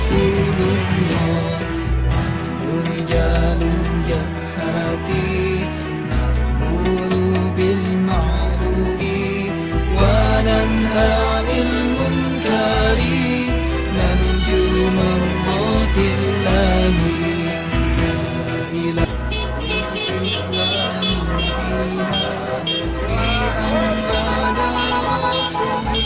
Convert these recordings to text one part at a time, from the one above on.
رسول الله رجال جهاتي نأمر بالمعروف وننهى عن المنكر نرجو مرضات الله لا إله إلا الإسلام دينا بأننا رسولا والمسلمين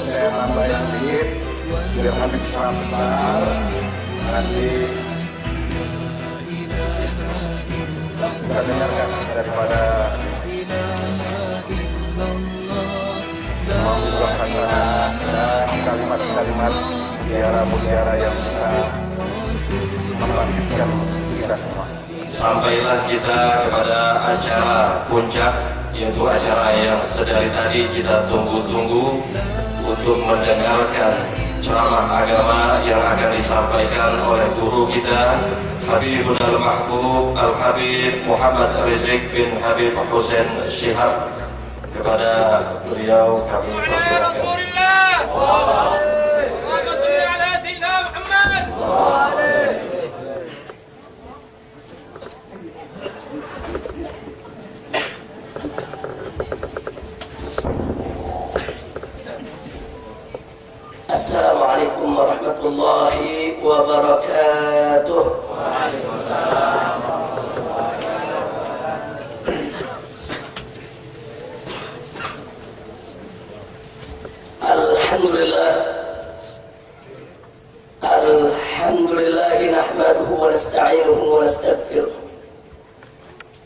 Saya nambahin sedikit biar nanti setelah benar nanti bisa dengarkan daripada membuat hasanah dan kalimat-kalimat mutiara-mutiara yang bisa membangkitkan kita semua. Sampailah kita kepada acara puncak, yaitu acara yang sedari tadi kita tunggu-tunggu untuk mendengarkan ceramah agama yang akan disampaikan oleh guru kita Habibun Al-Mahbub Al-Habib Muhammad Rizik bin Habib Hussein Syihab. Kepada beliau kami persilakan. Assalamualaikum warahmatullahi wabarakatuh. Alhamdulillah nahmaduhu wa nasta'inuhu wa nastaghfiruh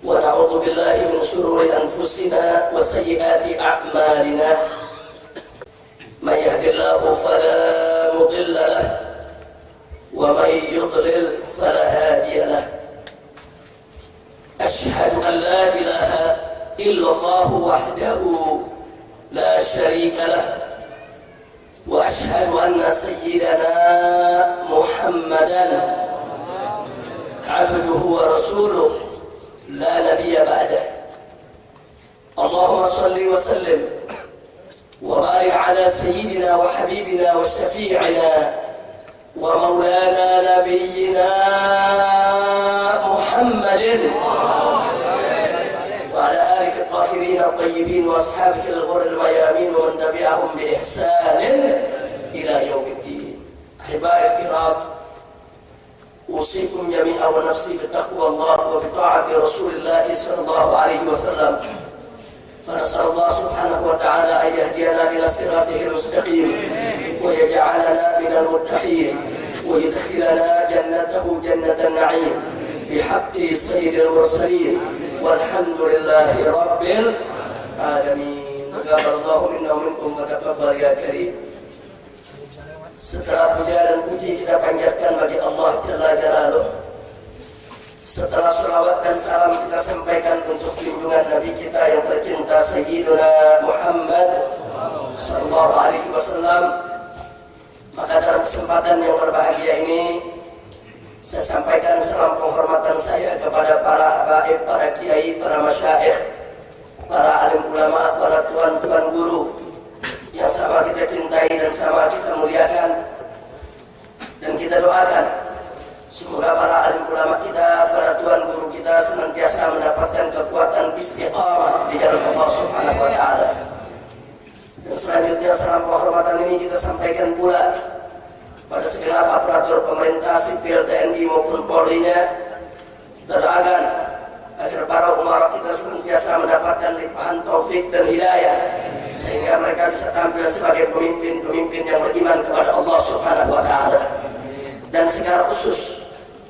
wa na'udzu billahi min shururi anfusina wa sayyiati a'malina. من يهد الله فلا مضل له ومن يضلل فلا هادي له. أشهد أن لا إله إلا الله وحده لا شريك له وأشهد أن سيدنا محمدا عبده ورسوله لا نبي بعده. اللهم صل وسلم وبارك على سيدنا وحبيبنا وشفيعنا ومولانا نبينا محمد وعلى آله الطاهرين الطيبين وأصحابه الغر الميامين ومن تبعهم بإحسان إلى يوم الدين. أحبائي الكرام، أوصيكم جميعا ونفسي بتقوى الله وبطاعة رسول الله صلى الله عليه وسلم. فنسأل الله سبحانه وتعالى أن يهدينا إلى صراطه المستقيم ويجعلنا من المتقين ويدخلنا جنته جنة النعيم بحق سيد المرسلين والحمد لله رب العالمين. تقبل الله منا ومنكم وتقبل يا كريم. Setelah puja dan puji kita panjatkan bagi Allah Jalla Jalaluh, setelah sholawat dan salam kita sampaikan untuk junjungan Nabi kita yang tercinta Sayyiduna Muhammad sallallahu alaihi wasallam, maka dalam kesempatan yang berbahagia ini saya sampaikan salam penghormatan saya kepada para habaib, para kiai, para masyayikh, para alim ulama, para tuan-tuan guru yang sama kita cintai dan sama kita muliakan, dan kita doakan semoga para alim ulama kita, para tuan guru kita senantiasa mendapatkan kekuatan istiqamah di jalan Allah Subhanahu wa taala. Dan selanjutnya salam penghormatan ini kita sampaikan pula pada segenap aparatur pemerintah sipil TNI maupun Polri-nya. Kita doakan agar para umara kita senantiasa mendapatkan limpahan taufik dan hidayah sehingga mereka bisa tampil sebagai pemimpin-pemimpin yang beriman kepada Allah Subhanahu wa taala. Dan secara khusus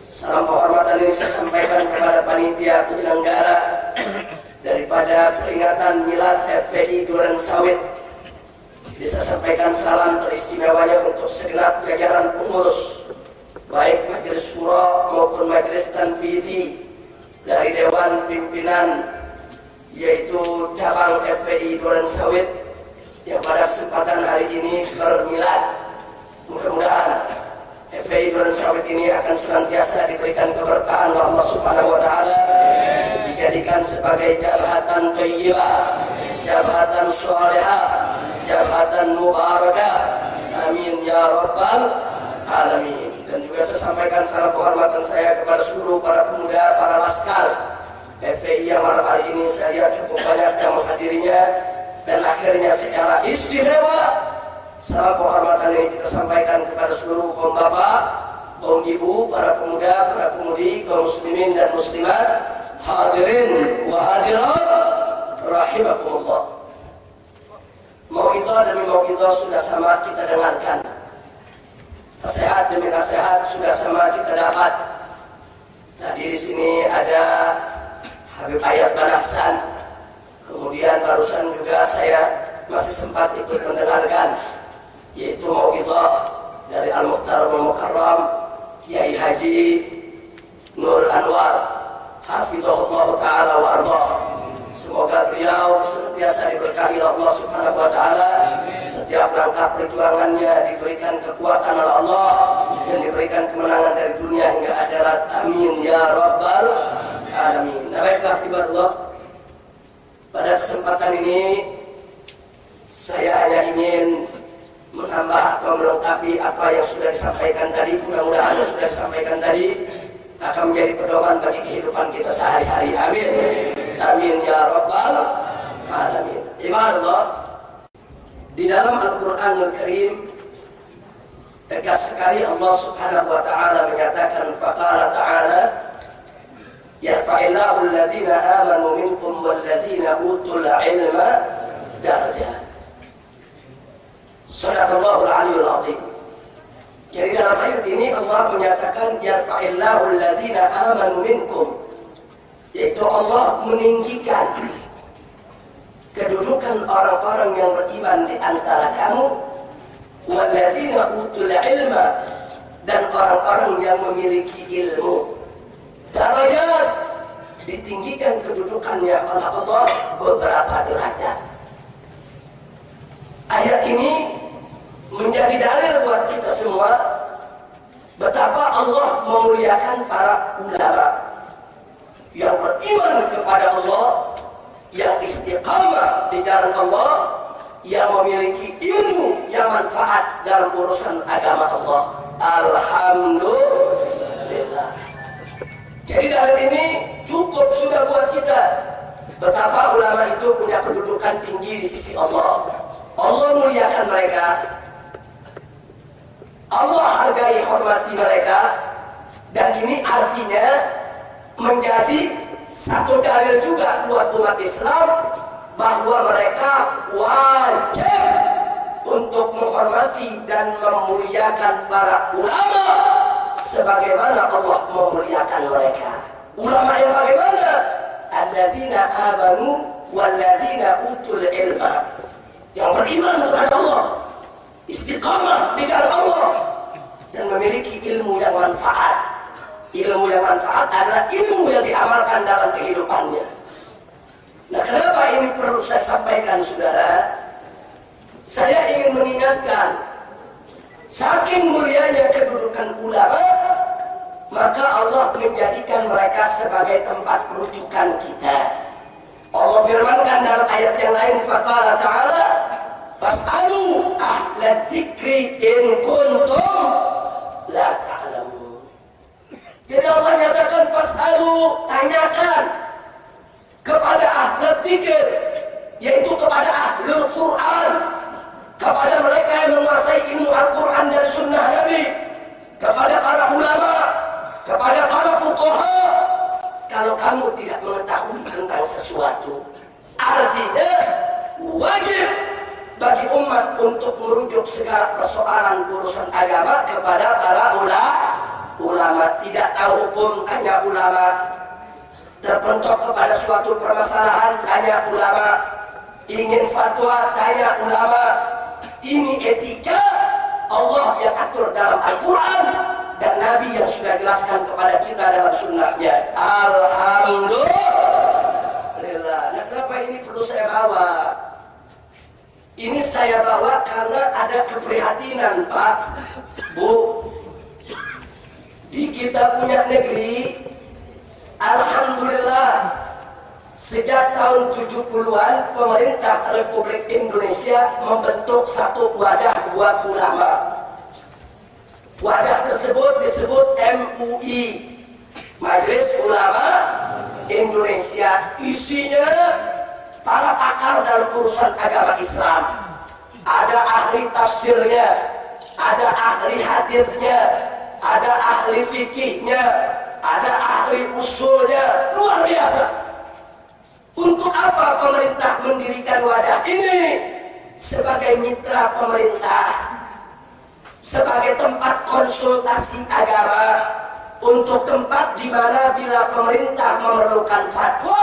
salam penghormatan ini saya sampaikan kepada panitia penyelenggara daripada peringatan Milad FPI Duren Sawit. Bisa sampaikan salam teristimewanya untuk segenap jajaran pengurus baik majelis syura maupun majelis tanfidhi dari dewan pimpinan yaitu cabang FPI Duren Sawit yang pada kesempatan hari ini bermilad. Mudah-mudahan FPI Duren Sawit ini akan senantiasa diberikan keberkahan oleh Allah Subhanahu wa taala, dijadikan sebagai jabatan thayyibah, jabatan salihah, jabatan mubarakah. Amin ya rabbal alamin. Dan juga saya sampaikan salam penghormatan saya kepada seluruh para pemuda, para laskar FPI yang malam hari ini saya lihat cukup banyak yang menghadirinya. Dan akhirnya secara istimewa salam penghormatan ini kita sampaikan kepada seluruh kaum bapak, kaum ibu, para pemuda, para pemudi, kaum muslimin dan muslimat, hadirin wa hadirat rahimakumullah. Mau'izah demi mau'izah sudah sama kita dengarkan, nasihat demi nasihat sudah sama kita dapat. Tadi di sini ada Habib Ayat Banahsan, kemudian barusan juga saya masih sempat ikut mendengarkan yaitu mau'izah dari Al-Mukhtar Al-Mukarram Kiai Haji Nur Anwar hafizahullah ta'ala wa ardah. Semoga beliau senantiasa diberkahi Allah Subhanahu wa taala, setiap langkah perjuangannya diberikan kekuatan oleh Allah dan diberikan kemenangan dari dunia hingga akhirat. Amin ya rabbal alamin. Baiklah ibadah, pada kesempatan ini saya hanya ingin menambah atau melengkapi apa yang sudah disampaikan tadi. Mudah-mudahan yang sudah disampaikan tadi akan menjadi pedoman bagi kehidupan kita sehari-hari. Amin. Amin ya rabbal alamin. Ibadah, di dalam Al-Qur'anul Karim tegas sekali Allah Subhanahu wa taala menyatakan, faqala ta'ala yarfa'illahu alladhina amanu minkum walladhina utul ilma darajat. Shadaqallahul aliyul azim. Jadi dalam ayat ini Allah menyatakan yarfa'illahu alladhina amanu minkum, yaitu Allah meninggikan kedudukan orang-orang yang beriman di antara kamu, walladzina utul ilma, dan orang-orang yang memiliki ilmu. Darajat, ditinggikan kedudukannya oleh Allah beberapa derajat. Ayat ini menjadi dalil buat kita semua betapa Allah memuliakan para ulama yang beriman kepada Allah, yang istiqamah di jalan Allah, yang memiliki ilmu yang manfaat dalam urusan agama Allah. Alhamdulillah. Jadi dalil ini cukup sudah buat kita betapa ulama itu punya kedudukan tinggi di sisi Allah. Allah muliakan mereka, Allah hargai hormati mereka, dan ini artinya menjadi satu dalil juga buat umat Islam bahwa mereka wajib untuk menghormati dan memuliakan para ulama sebagaimana Allah memuliakan mereka. Ulama yang bagaimana? Alladzina amanu walladzina utul ilma, yang beriman kepada Allah, istiqamah di jalan Allah, dan memiliki ilmu yang manfaat. Ilmu yang manfaat adalah ilmu yang diamalkan dalam kehidupannya. Nah, kenapa ini perlu saya sampaikan, saudara? Saya ingin mengingatkan, saking mulianya kedudukan ulama, maka Allah menjadikan mereka sebagai tempat rujukan kita. Allah firmankan dalam ayat yang lain, faqala ta'ala fas'alu ahla dzikri in kuntum la ta'lamun. Jadi Allah nyatakan fas'alu, tanyakan kepada ahli dzikir, yaitu kepada ahlul Quran, kepada mereka yang menguasai ilmu Al-Quran dan Sunnah Nabi, kepada para ulama, kepada para fuqaha. Kalau kamu tidak mengetahui tentang sesuatu, artinya wajib bagi umat untuk merujuk segala persoalan urusan agama kepada para ulama. ulama. Tidak tahu hukum, tanya ulama. Terpentok kepada suatu permasalahan, tanya ulama. Ingin fatwa, tanya ulama. Ini etika Allah yang atur dalam Al-Quran dan Nabi yang sudah jelaskan kepada kita dalam sunnahnya. Alhamdulillah. Nah, kenapa ini perlu saya bawa? Ini saya bawa karena ada keprihatinan, Pak, Bu. Di kita punya negeri, alhamdulillah, sejak tahun 70-an pemerintah Republik Indonesia membentuk satu wadah buat ulama. Wadah tersebut disebut MUI, Majelis Ulama Indonesia. Isinya para pakar dalam urusan agama Islam. Ada ahli tafsirnya, ada ahli hadisnya, ada ahli fikihnya, ada ahli usulnya. Luar biasa. Untuk apa pemerintah mendirikan wadah ini? Sebagai mitra pemerintah, sebagai tempat konsultasi agama, untuk tempat di mana bila pemerintah memerlukan fatwa,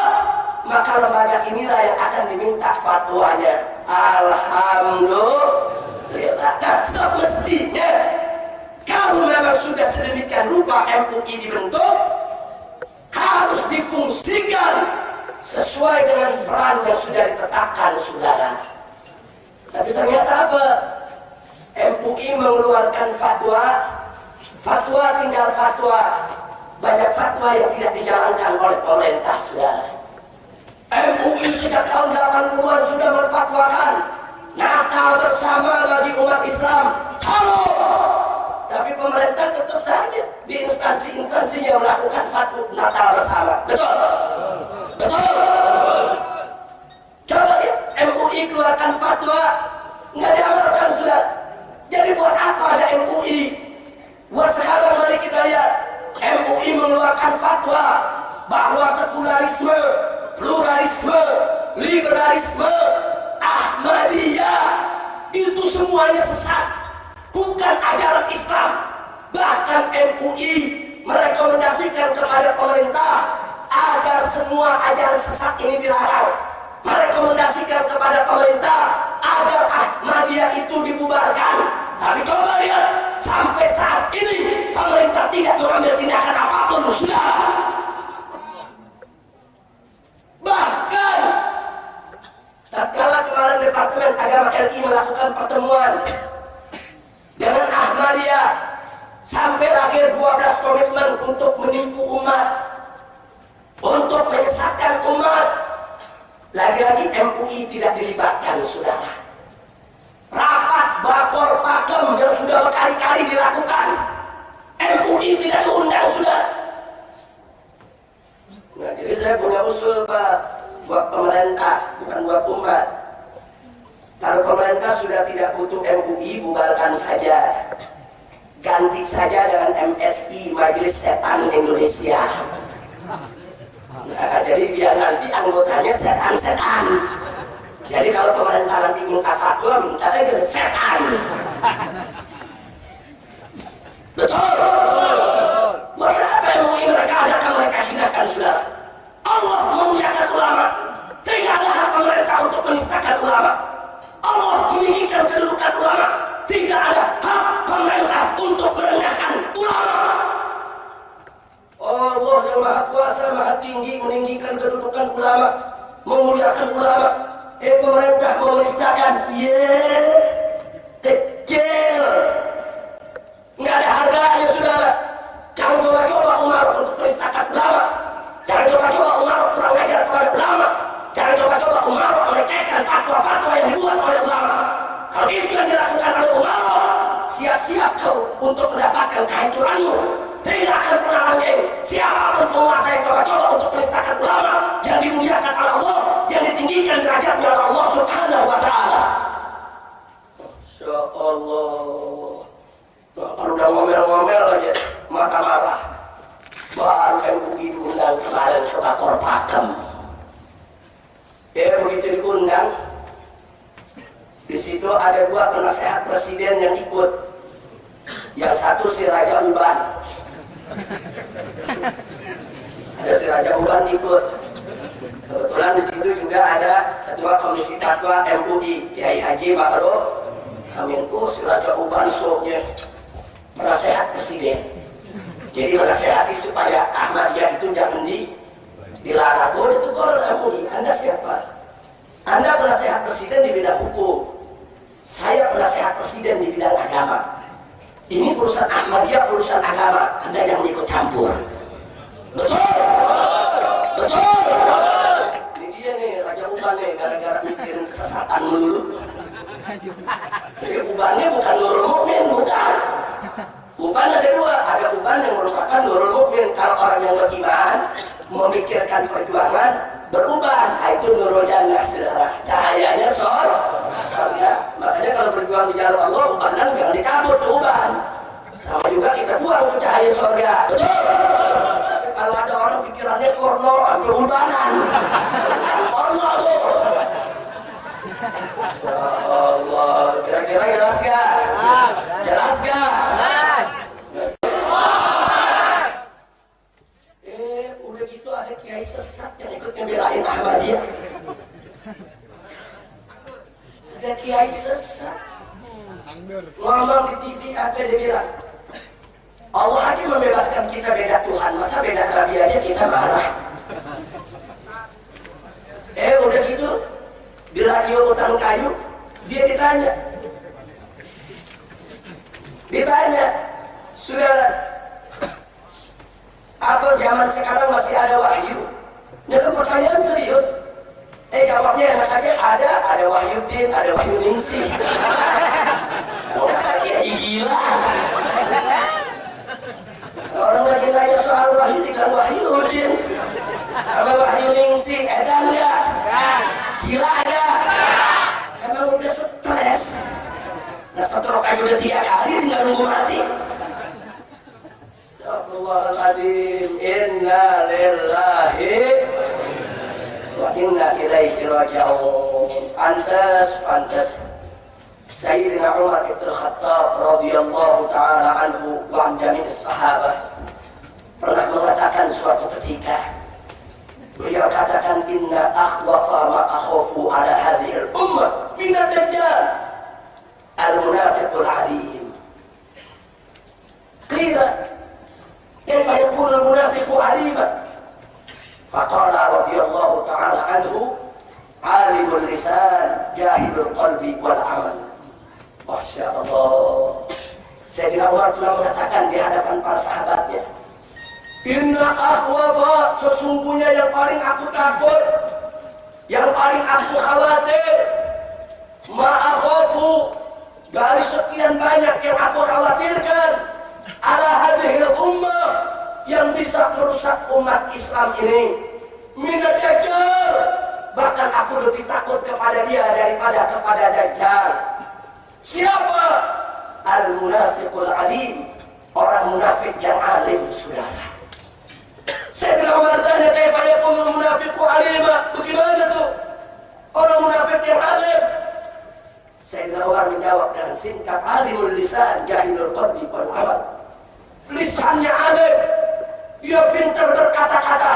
maka lembaga inilah yang akan diminta fatwanya. Alhamdulillah. Dan semestinya kalau memang sudah sedemikian rupa MUI dibentuk, harus difungsikan sesuai dengan peran yang sudah ditetapkan, saudara. Tapi ternyata apa? MUI mengeluarkan fatwa, fatwa tinggal fatwa. Banyak fatwa yang tidak dijalankan oleh pemerintah, saudara. MUI sejak tahun 80-an sudah menfatwakan Natal bersama bagi umat Islam. Halo! Tapi pemerintah tetap saja di instansi-instansinya melakukan fatwa Natal bersama. Betul? Betul? Coba ya, MUI keluarkan fatwa, nggak diamalkan, sudah. Jadi buat apa ada MUI? Buat sekarang mari kita lihat, MUI mengeluarkan fatwa bahwa sekularisme, pluralisme, liberalisme, Ahmadiyah itu semuanya sesat, bukan ajaran Islam. Bahkan MUI merekomendasikan kepada pemerintah agar semua ajaran sesat ini dilarang. Merekomendasikan kepada pemerintah agar Ahmadiyah itu dibubarkan. Tapi coba lihat, sampai saat ini pemerintah tidak mengambil tindakan apapun, sudah. Bahkan tatkala kemarin Departemen Agama RI melakukan pertemuan dengan Ahmadiyah, sampai lahir 12 komitmen untuk menipu umat, untuk menyesatkan umat. Lagi-lagi MUI tidak dilibatkan, saudara. Rapat bakor pakem yang sudah berkali-kali dilakukan, MUI tidak diundang, saudara. Nah, jadi saya punya usul, Pak, buat pemerintah, bukan buat umat. Kalau pemerintah sudah tidak butuh MUI, bubarkan saja. Ganti saja dengan MSI, Majelis Setan Indonesia. Nah, jadi biar nanti anggotanya setan-setan. Jadi kalau pemerintah nanti minta fatwa, minta aja setan. Betul? Buat apa MUI mereka adakan, mereka hinakan, saudara? Allah memuliakan ulama. Tidak ada hak pemerintah untuk menistakan ulama. Allah meninggikan kedudukan ulama. Tidak ada hak pemerintah untuk merendahkan ulama. Allah yang maha kuasa, maha tinggi, meninggikan kedudukan ulama, memuliakan ulama. Pemerintah menistakan, kecil, nggak ada harganya, saudara. Jangan coba-coba Umar untuk menistakan ulama. Jangan coba-coba Umar kurang ajar kepada ulama. Jangan coba-coba Umar melecehkan fatwa-fatwa yang dibuat oleh ulama. Kalau itu yang dilakukan oleh Umar, siap-siap kau untuk mendapatkan kehancuranmu. Tidak akan pernah langgeng siapapun penguasa yang coba-coba untuk menistakan ulama yang dimuliakan oleh Allah, yang ditinggikan derajatnya oleh Allah Subhanahu wa Ta'ala. Insya Allah. Nah, kalau udah ngomel-ngomel aja, marah-marah, baru MUI diundang kemarin ke bakor pakem. Begitu diundang, di situ ada 2 penasehat presiden yang ikut. Yang satu si Raja Uban, Ada si Raja Uban ikut. Kebetulan di situ juga ada Ketua Komisi Fatwa MUI Kiai Haji Ma'ruf Amin. Si Raja Uban soknya menasehat presiden. Jadi menasehati supaya Ahmadiyah itu jangan dilarang. Oh, itu kalau MUI. Anda siapa? Anda penasehat presiden di bidang hukum. Saya penasehat presiden di bidang agama. Ini urusan Ahmadiyah, urusan agama. Anda jangan ikut campur. Betul? Betul? Ini dia nih, Raja Uban nih, gara-gara mikirin kesesatan dulu. Jadi Ubannya bukan Nurul Mukmin, bukan. Uban ada dua, ada Uban yang merupakan Nurul Mukmin. Kalau orang yang beriman, memikirkan perjuangan, beruban, itu Nurul Jannah, saudara. Cahayanya surga. Makanya kalau berjuang di jalan Allah, ubanan jangan dikabut, uban. Sama juga kita buang ke cahaya surga. Betul? Tapi kalau ada orang pikirannya porno, hampir ubanan. Porno tuh. Ya Allah, kira-kira jelas gak? Jelas gak? Udah gitu ada kiai sesat yang ikut ngebelain Ahmadiyah. Ada kiai sesat ngomong di TV apa dia bilang, Allah aja membebaskan kita beda Tuhan, masa beda Nabi aja kita marah. Udah gitu di radio Hutan Kayu dia ditanya, saudara, apa zaman sekarang masih ada wahyu? Ini kan pertanyaan serius. Jawabnya enak aja, ada Wahyudin, ada Wahyuningsih. Udah sakit gila. Orang lagi nanya soal wahyu tinggal Wahyudin sama Wahyuningsih, edan gak? Gila gak? Emang udah stres. Nah stroke aja udah 3 kali tinggal nunggu mati. Astagfirullahaladzim. Inna lillahi wa inna ilaihi raji'un. Pantas Sayyidina Umar ibn Khattab radhiyallahu ta'ala anhu wa an jami'is sahabah pernah mengatakan suatu ketika, beliau katakan, inna akhwafa ma akhafu ala hadhil ummah minad dajjal al-munafiqul alim. Qila kaifa yakunu al-munafiqu aliman? Faqala radhiyallahu ta'ala anhu, alimul lisan jahilul qalbi wal amal. Masya Allah. Sayyidina Umar pernah mengatakan di hadapan para sahabatnya, inna akhwafa, sesungguhnya yang paling aku takut, yang paling aku khawatir, ma akhafu, dari sekian banyak yang aku khawatirkan, ala hadhil ummah, yang bisa merusak umat Islam ini, minad dajjal, bahkan aku lebih takut kepada dia daripada kepada dajjal. Siapa? Al-munafiqul alim, orang munafik yang alim, saudara. Sayyidina Umar tanya, kaifa yakunul munafiqu alima? Bagaimana tuh orang munafik yang alim? Sayyidina Umar menjawab dengan singkat, alimul lisan jahilul qalbi wal amal. Lisannya alim, dia pintar berkata-kata,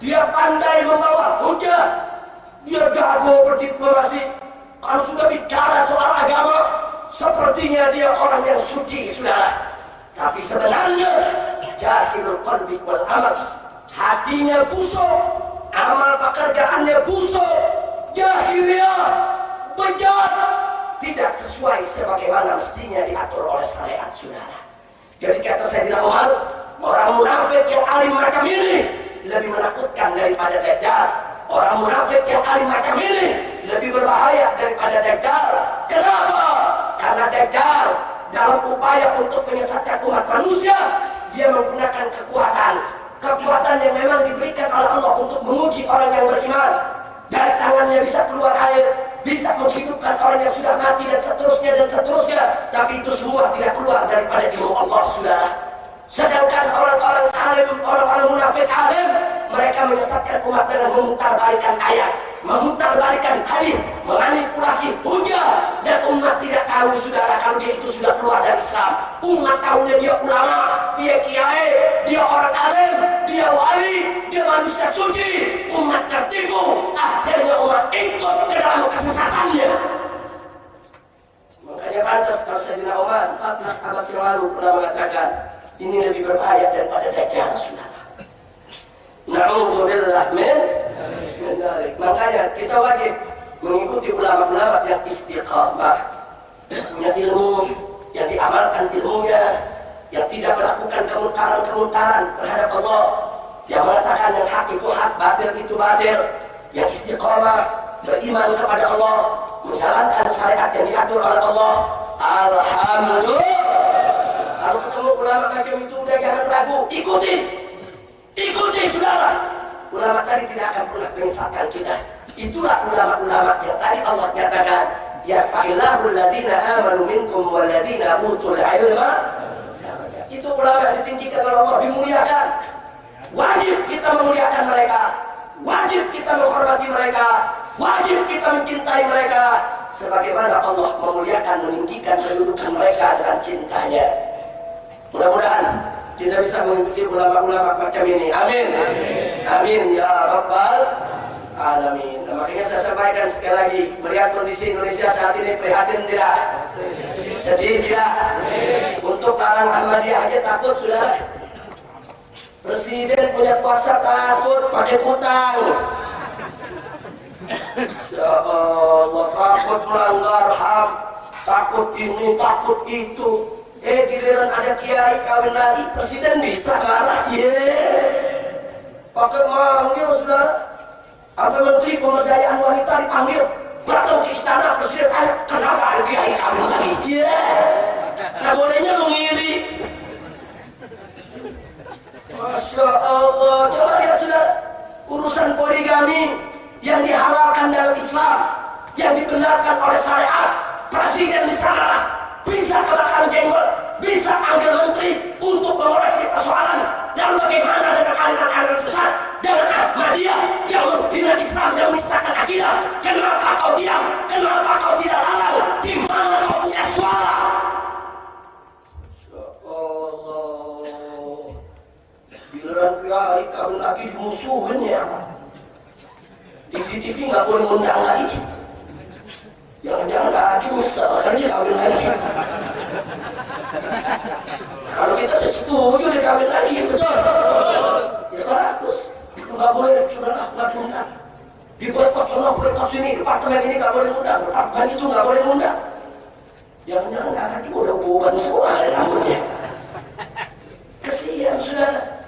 dia pandai membawa hujah, dia jago berdiplomasi. Kalau sudah bicara soal agama, sepertinya dia orang yang suci, saudara. Tapi sebenarnya jahilul qalbi wal amal, hatinya busuk, amal pekerjaannya busuk, jahiliyah, bejat, tidak sesuai sebagaimana mestinya diatur oleh syariat, saudara. Jadi kata Sayyidina Umar, orang munafik yang alim macam ini lebih menakutkan daripada dajjal. Orang munafik yang alim macam ini lebih berbahaya daripada dajjal. Kenapa? Karena dajjal dalam upaya untuk menyesatkan umat manusia, dia menggunakan kekuatan yang memang diberikan oleh Allah untuk menguji orang yang beriman. Dari tangannya bisa keluar air, bisa menghidupkan orang yang sudah mati, dan seterusnya. Tapi itu semua tidak keluar daripada ilmu Allah, saudara. Sedangkan orang-orang alim, orang-orang munafik alim, mereka menyesatkan umat dengan memutarbalikkan ayat, memutarbalikkan hadis, memanipulasi hujah, dan umat tidak tahu tahu saudara kalau dia itu sudah keluar dari Islam. Umat tahunya dia ulama, dia kiai, dia orang alim, dia wali, dia manusia suci. Umat tertipu, akhirnya umat ikut ke dalam kesesatannya. Makanya pantas kalau Sayyidina Umar 14 abad yang lalu pernah mengatakan ini lebih berbahaya daripada Dajjal, saudara. Na'udzubillah min dzalik. Makanya kita wajib mengikuti ulama-ulama yang istiqamah, punya ilmu, yang diamalkan ilmunya, yang tidak melakukan kemungkaran-kemungkaran terhadap Allah, yang mengatakan yang hak itu hak, batil itu batil, yang istiqamah, beriman kepada Allah, menjalankan syariat yang diatur oleh Allah. Alhamdulillah. Kalau ketemu ulama macam itu udah jangan ragu, ikuti saudara. Ulama tadi tidak akan pernah menyesatkan kita. Itulah ulama-ulama yang tadi Allah nyatakan, ya fa'ilahul ladina amanu minkum wal ladina utul ilma. Itu ulama yang ditinggikan oleh Allah, dimuliakan. Wajib kita memuliakan mereka, wajib kita menghormati mereka, wajib kita mencintai mereka sebagaimana Allah memuliakan, meninggikan kedudukan mereka dengan cintanya. Mudah-mudahan kita bisa mengikuti ulama-ulama macam ini. Amin. Amin ya rabbal alamin. Nah, makanya saya sampaikan sekali lagi, melihat kondisi Indonesia saat ini, prihatin tidak? Sedih tidak? Untuk larang Ahmadiyah aja takut sudah. Presiden punya kuasa takut pakai hutang. Ya Allah, takut melanggar HAM, takut ini, takut itu. Giliran ada kiai kawin lagi, presiden bisa marah. Pakai manggil saudara. Apa menteri pemberdayaan wanita dipanggil, datang ke istana, presiden tanya, kenapa ada kiai kawin lagi? Nah bolehnya lu ngiri. Masya Allah. Coba lihat saudara, urusan poligami yang dihalalkan dalam Islam, yang dibenarkan oleh syariat, presiden di sana bisa kebakaran jenggot, bisa panggil menteri untuk mengoreksi persoalan. Lalu bagaimana dengan aliran-aliran sesat, dengan Ahmadiyah yang menghina Islam, yang menistakan akidah? Kenapa kau diam? Kenapa kau tidak larang? Di mana kau punya suara? Ya Allah, giliran kiai kawin lagi dimusuhin ya. Di TV nggak boleh ngundang lagi. Jangan-jangan lagi misalkan dia kawin lagi. Kalau kita setuju dia kawin lagi, betul? Ya bagus. Itu nggak boleh, saudara, nggak diundang. Di boykot sana, boykot sini, departemen ini nggak boleh ngundang, departemen itu nggak boleh ngundang. Jangan-jangan nggak lagi udah beban semua ada rambutnya. Kesian saudara.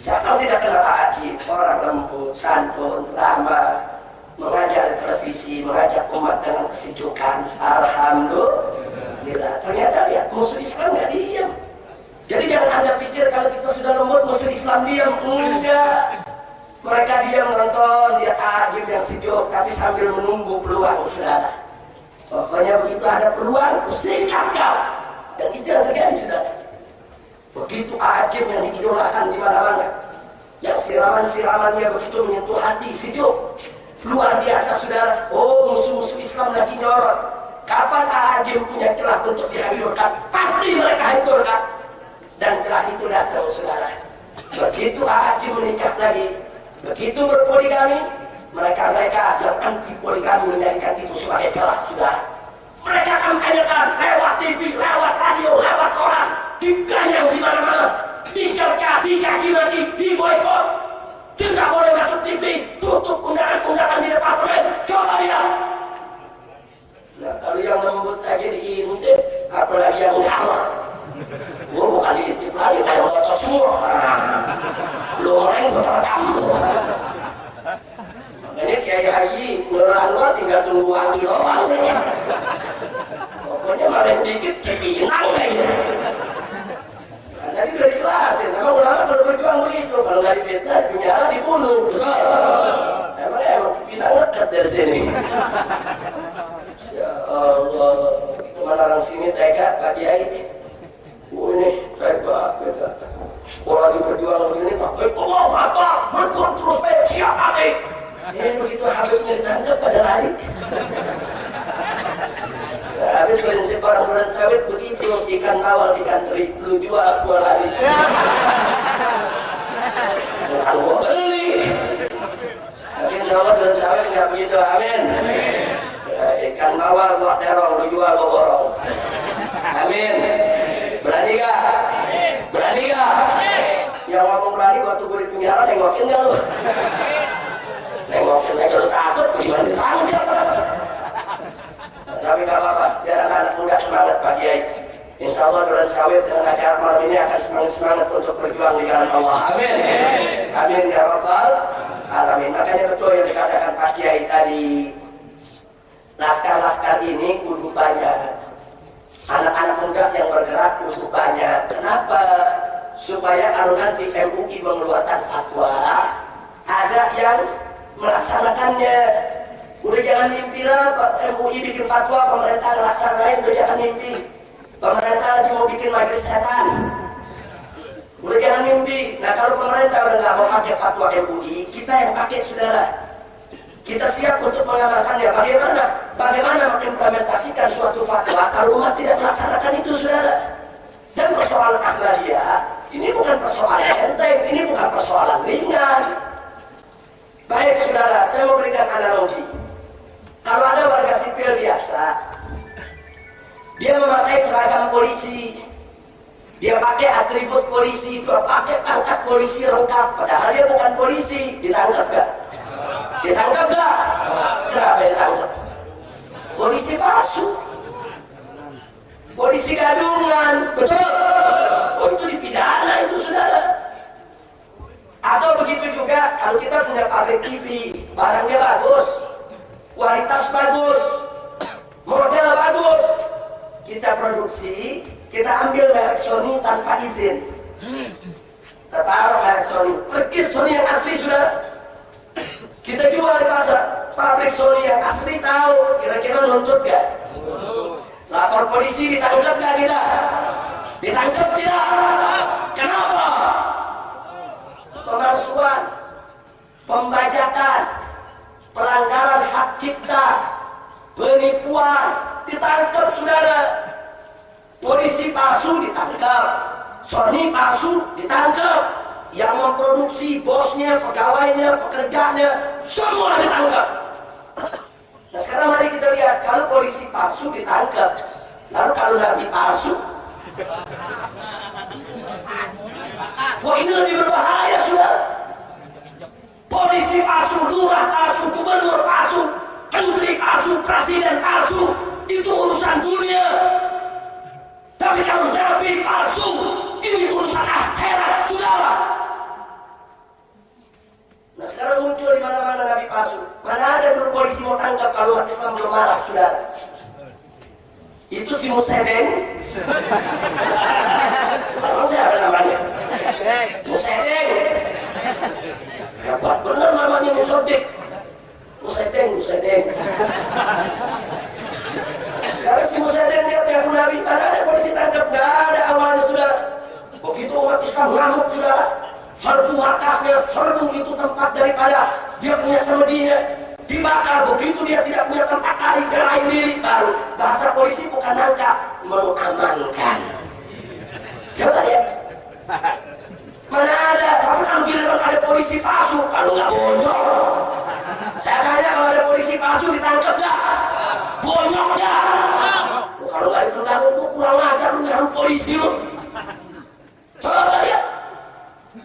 Siapa tidak kenal Pak Haji, orang lembut, santun, ramah, mengajar di televisi, mengajak umat dengan kesejukan. Alhamdulillah. Ternyata lihat, musuh Islam nggak diam. Jadi jangan Anda pikir kalau kita sudah lembut, musuh Islam diam. Enggak. Mereka diam nonton, lihat Ajib yang sejuk, tapi sambil menunggu peluang, saudara. Pokoknya begitu ada peluang, sikat kau. Dan itu yang terjadi, saudara. Begitu Ajib yang diidolakan di mana-mana, yang siraman-siramannya begitu menyentuh hati, sejuk. Luar biasa saudara. Oh, musuh-musuh Islam lagi nyorot. Kapan Ajib punya celah untuk dihancurkan? Pasti mereka hancurkan. Dan celah itu datang saudara. Begitu Ajib menikah lagi, begitu berpoligami, mereka yang anti poligami menjadikan itu sebagai celah saudara. Mereka kampanyekan lewat TV, lewat radio, lewat koran, diganyang di mana-mana, dicerca, dicaci maki, diboykot. Tidak boleh masuk TV, tutup undangan-undangan di departemen. Coba lihat. Nah, kalau yang lembut aja diintip, apalagi yang kalah. Bukan diintip lagi, kayak kotor semua. Lu orang gue terekam. Makanya Kiai Haji Nurul tinggal tunggu waktu doang. Pokoknya malah dikit Cipinang aja. Nah, tadi udah dijelasin, memang ulama kalau berjuang begitu, kalau nggak difitnah, dipenjara, dibunuh, betul? Emang Cipinang dekat dari sini. Ya Allah, itu mana orang sini tega, Pak Kiai. Ini tega. Orang lagi berjuang begini, Pak. Apa? Berjuang terus, siap mati. Begitu Habibnya ditangkap pada lari. Habis prinsip orang sawit begitu, ikan tawar, ikan teri, lu jual 2 hari. Bukan gua beli. Tapi insya Allah durian sawit nggak begitu, amin. Ya, ikan tawar buat terong, lu jual gua borong. Amin. Berani gak? Berani gak? Yang ngomong berani gua tunggu di penjara, nengokin gak lu? Nengokin aja lu takut, gimana ditangkap? Tapi gak apa-apa, biar anak-anak muda semangat Pak Kiai. Insya Allah durian sawit dengan acara malam ini akan semangat untuk berjuang di jalan Allah. Amin. Amin ya Rabbal Alamin. Makanya betul yang dikatakan Pak Kiai tadi, laskar-laskar ini kudu banyak, anak-anak muda yang bergerak kudu banyak. Kenapa? Supaya kalau nanti MUI mengeluarkan fatwa, ada yang melaksanakannya. Udah jangan mimpi lah MUI bikin fatwa, pemerintah ngelaksanain, udah jangan mimpi. Pemerintah lagi mau bikin majelis setan, udah jangan mimpi. Nah kalau pemerintah udah nggak mau pakai fatwa MUI, kita yang pakai saudara. Kita siap untuk mengamalkannya. Bagaimana mengimplementasikan suatu fatwa kalau umat tidak melaksanakan itu saudara. Dan persoalan Ahmadiyah ini bukan persoalan enteng, ini bukan persoalan ringan. Baik saudara, saya mau berikan analogi. Kalau ada warga sipil biasa, dia memakai seragam polisi, dia pakai atribut polisi, dia pakai pangkat polisi lengkap, padahal dia bukan polisi, ditangkap gak? Ditangkap gak? Kenapa ditangkap? Polisi palsu, polisi gadungan, betul? Oh itu dipidana itu saudara. Atau begitu juga kalau kita punya pabrik TV, barangnya bagus, kualitas bagus, model bagus, kita produksi, kita ambil merek Sony tanpa izin, kita taruh merek Sony, pergi Sony yang asli sudah, kita jual di pasar, pabrik Sony yang asli tahu, kira-kira nuntut gak? Lapor polisi, ditangkap gak kita? Ditangkap tidak? Kenapa? Pemalsuan, pembajakan, pelanggaran hak cipta, penipuan, ditangkap saudara. Polisi palsu ditangkap, Sony palsu ditangkap, yang memproduksi bosnya, pegawainya, pekerjanya, semua ditangkap. Nah sekarang mari kita lihat, kalau polisi palsu ditangkap, lalu kalau nabi palsu, wah ini lebih berbahaya sudah. Polisi palsu, lurah palsu, gubernur palsu, menteri palsu, presiden palsu, itu urusan dunia. Tapi kalau nabi palsu, ini urusan akhirat saudara. Nah sekarang muncul di mana-mana nabi palsu. Mana ada dulu polisi mau tangkap kalau umat Islam belum marah saudara. Itu si Musedeng. Emang saya ada namanya? Musedeng. Hebat bener namanya Musedeng. Musedeng. Sekarang si Musedeng dia tiap nabi, mana ada polisi tangkap, nggak ada awalnya saudara. Begitu umat Islam ngamuk saudara, serbu markasnya, serbu itu tempat daripada dia punya semedinya, dibakar. Begitu dia tidak punya tempat lari, belain diri, baru bahasa polisi bukan nangkap, mengamankan. Coba lihat, mana ada. Tapi kalau giliran ada polisi palsu, kalau nggak bonyok. Saya tanya, kalau ada polisi palsu ditangkap gak? Bonyok gak? Kalau nggak ditendang, lu kurang ajar, lu ngaruh polisi lu. Coba lihat,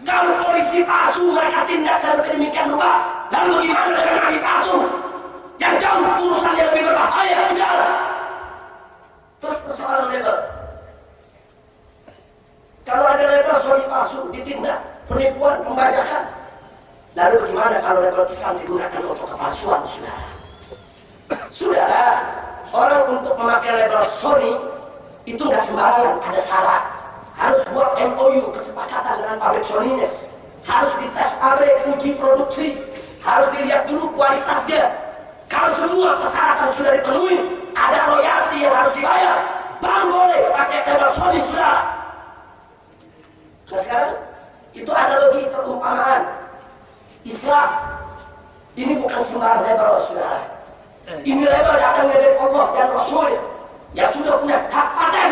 kalau polisi palsu mereka tindak sampai demikian rupa, lalu bagaimana dengan nabi palsu yang jauh urusannya lebih berbahaya saudara. Terus persoalan label, kalau ada label Sony palsu ditindak, penipuan, pembajakan, lalu bagaimana kalau label Islam digunakan untuk kepalsuan saudara? Saudara, orang untuk memakai label Sony itu nggak sembarangan, ada syarat. Harus buat MOU, kesepakatan dengan pabrik Sony-nya. Harus dites pabrik, uji produksi. Harus dilihat dulu kualitasnya. Kalau semua persyaratan sudah dipenuhi, ada royalti yang harus dibayar, baru boleh pakai label Sony saudara. Nah sekarang, itu analogi perumpamaan. Islam, ini bukan sembarang label saudara. Ini label datang dari Allah dan Rasul yang sudah punya hak paten.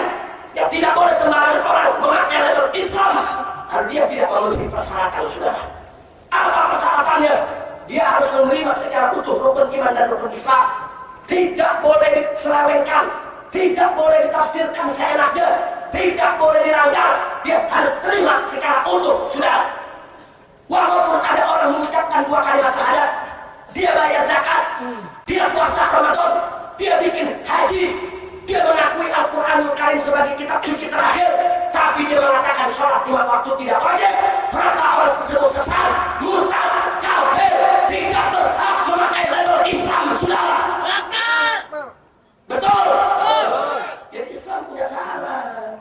tidak boleh ditafsirkan seenaknya, tidak boleh dirangkap, dia harus terima secara utuh, saudara. Walaupun ada orang mengucapkan 2 kalimat syahadat, dia bayar zakat, dia puasa Ramadan, dia bikin haji, dia mengakui Al-Quranul Karim sebagai kitab suci terakhir, tapi dia mengatakan sholat 5 waktu tidak wajib, maka orang tersebut sesat, murtad, kafir, tidak berhak memakai label Islam, saudara. Betul? Jadi Islam punya syarat.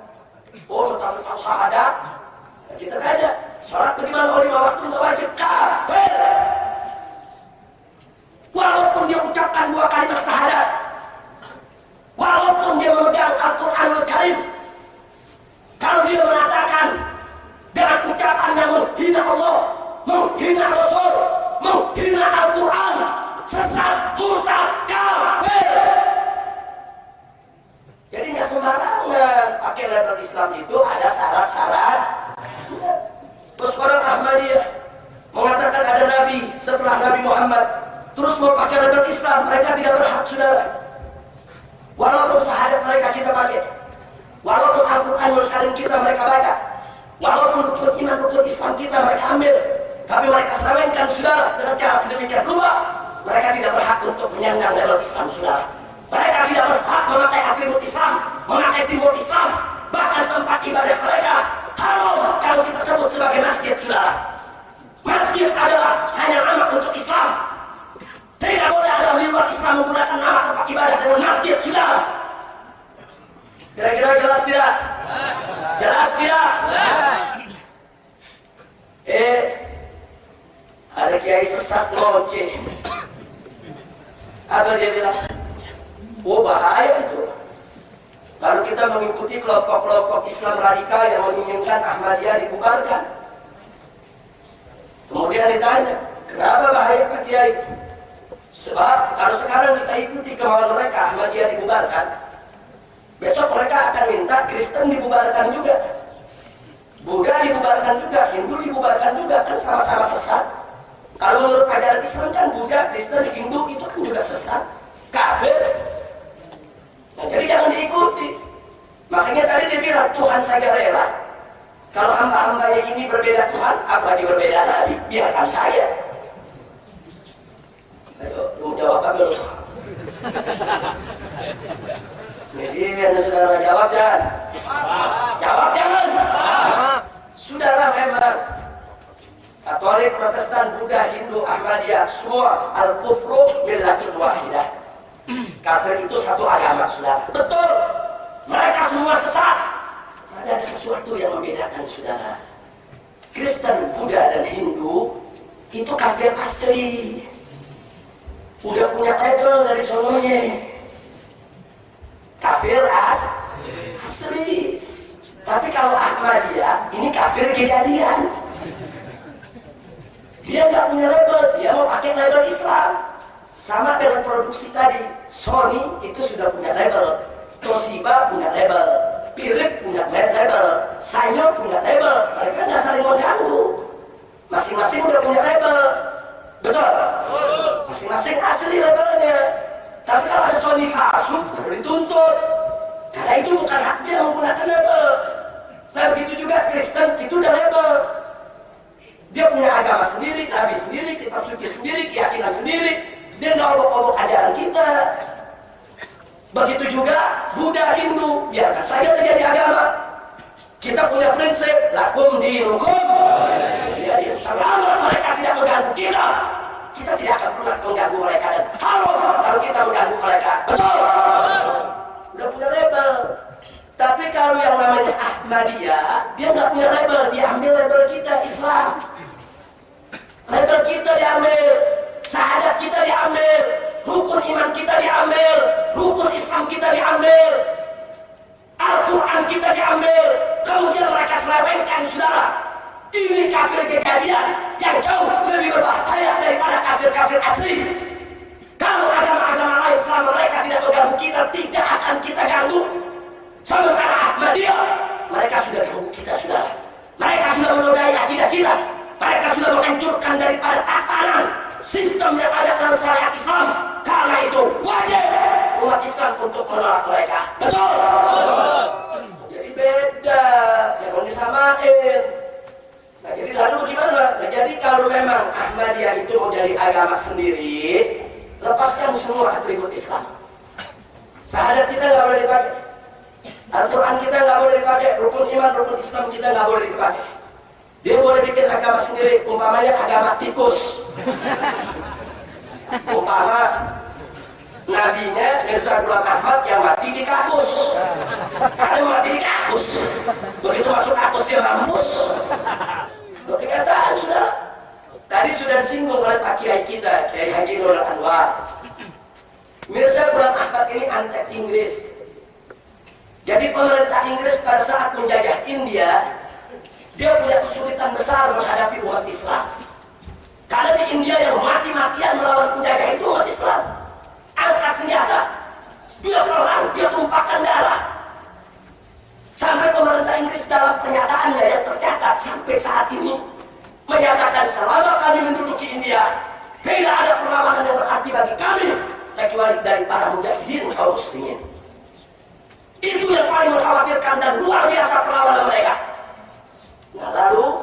Oh, mentang-mentang syahadat, ya kita tanya, sholat bagaimana kalau 5 waktu tidak wajib? Kafir. Walaupun dia ucapkan 2 kalimat syahadat, walaupun dia memegang Al-Quranul Karim, kalau dia mengatakan dengan ucapan yang menghina Allah, menghina Rasul, menghina Al-Quran, sesat, murtad, kafir. Jadi nggak sembarangan pakai label Islam, itu ada syarat-syarat. Terus orang Ahmadiyah mengatakan ada Nabi setelah Nabi Muhammad, terus mau pakai label Islam, mereka tidak berhak, saudara. Walaupun syahadat mereka kita pakai, walaupun Al-Quranul Karim kita mereka baca, walaupun rukun iman, rukun Islam kita mereka ambil, tapi mereka selewengkan, saudara, dengan cara sedemikian rupa, mereka tidak berhak untuk menyandang label Islam, saudara. Mereka tidak berhak memakai atribut Islam, memakai simbol Islam, bahkan tempat ibadah mereka haram kalau kita sebut sebagai masjid, saudara. Masjid adalah hanya nama untuk Islam. Tidak boleh ada di luar Islam menggunakan nama tempat ibadah dengan masjid, saudara. Kira-kira jelas tidak? Jelas tidak? Ada kiai sesat ngoceh. Apa dia bilang? Oh, bahaya itu. Kalau kita mengikuti kelompok-kelompok Islam radikal yang menginginkan Ahmadiyah dibubarkan. Kemudian ditanya, kenapa bahaya Pak Kiai? Sebab kalau sekarang kita ikuti kemauan mereka, Ahmadiyah dibubarkan, besok mereka akan minta Kristen dibubarkan juga, Buddha dibubarkan juga, Hindu dibubarkan juga, kan sama-sama sesat. Kalau menurut ajaran Islam kan Buddha, Kristen, Hindu itu kan juga sesat, kafir. Nah, jadi jangan diikuti. Makanya tadi dia bilang, Tuhan saja rela. Kalau hamba-hambanya ini berbeda Tuhan, apa dia berbeda Nabi? Biarkan saya. Ayo, lu jawab apa dulu? Jadi, saudara jawab jangan? Jawab jangan? Saudara memang Katolik, Protestan, Buddha, Hindu, Ahmadiyah, semua al-kufru millatun wahidah. Kafir itu satu agama, saudara. Betul. Mereka semua sesat. Tapi ada sesuatu yang membedakan, saudara. Kristen, Buddha, dan Hindu itu kafir asli. Udah punya label dari sononya. Kafir asli. Tapi kalau Ahmadiyah, ini kafir kejadian. Dia nggak punya label, dia mau pakai label Islam. Sama dengan produksi tadi, Sony itu sudah punya label, Toshiba punya label, Philips punya label, Sanyo punya label. Mereka nggak saling mengganggu. Masing-masing udah punya label, betul? Masing-masing asli labelnya. Tapi kalau ada Sony palsu, baru dituntut. Karena itu bukan hak dia menggunakan label. Nah begitu juga Kristen itu udah label. Dia punya agama sendiri, nabi sendiri, kitab suci sendiri, keyakinan sendiri. Dia nggak obok-obok ajaran kita. Begitu juga Buddha, Hindu, biarkan saja menjadi agama. Kita punya prinsip lakum dinukum. Jadi selama mereka tidak mengganggu kita, kita tidak akan pernah mengganggu mereka, dan haram kalau kita mengganggu mereka. Betul? Udah punya label. Tapi kalau yang namanya Ahmadiyah, dia nggak punya label, dia ambil label kita Islam. Label kita diambil, syahadat kita diambil, rukun iman kita diambil, rukun Islam kita diambil, Al-Quran kita diambil. Kemudian mereka selewengkan, saudara. Ini kafir kejadian yang jauh lebih berbahaya daripada kafir-kafir asli. Kalau agama-agama lain selama mereka tidak mengganggu kita, tidak akan kita ganggu. Sementara Ahmadiyah, mereka sudah ganggu kita, saudara. Mereka sudah menodai akidah kita. Mereka sudah menghancurkan daripada tatanan sistem yang ada dalam syariat Islam. Karena itu wajib umat Islam untuk menolak mereka. Betul? Jadi beda, jangan disamain. Nah, jadi lalu bagaimana? Nah, jadi kalau memang Ahmadiyah itu mau jadi agama sendiri, lepaskan semua atribut Islam. Syahadat kita nggak boleh dipakai, Al-Quran kita nggak boleh dipakai, rukun iman, rukun Islam kita nggak boleh dipakai. Dia boleh bikin agama sendiri, umpamanya agama tikus. Umpama nabinya Mirza Ghulam Ahmad yang mati di kakus, karena mati di kakus. Begitu masuk kakus dia mampus. Kenyataan saudara. Tadi sudah disinggung oleh Pak Kiai kita, Kiai Haji Nurul Anwar. Mirza Ghulam Ahmad ini antek Inggris. Jadi pemerintah Inggris pada saat menjajah India, dia punya kesulitan besar menghadapi umat Islam. Karena di India yang mati-matian melawan penjajah itu umat Islam. Angkat senjata, dia perang, dia tumpahkan darah. Sampai pemerintah Inggris dalam pernyataannya yang tercatat sampai saat ini menyatakan selama kami menduduki India, tidak ada perlawanan yang berarti bagi kami kecuali dari para mujahidin kaum muslimin. Itu yang paling mengkhawatirkan dan luar biasa perlawanan mereka. Nah lalu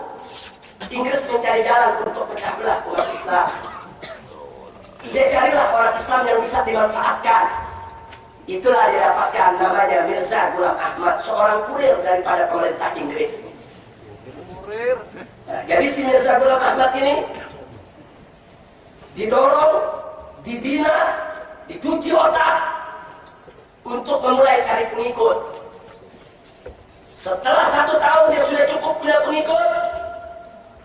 Inggris mencari jalan untuk pecah belah umat Islam. Dia carilah orang Islam yang bisa dimanfaatkan. Itulah dia dapatkan namanya Mirza Ghulam Ahmad, seorang kurir daripada pemerintah Inggris. Nah, jadi si Mirza Ghulam Ahmad ini didorong, dibina, dicuci otak untuk memulai cari pengikut. Setelah 1 tahun dia sudah cukup punya pengikut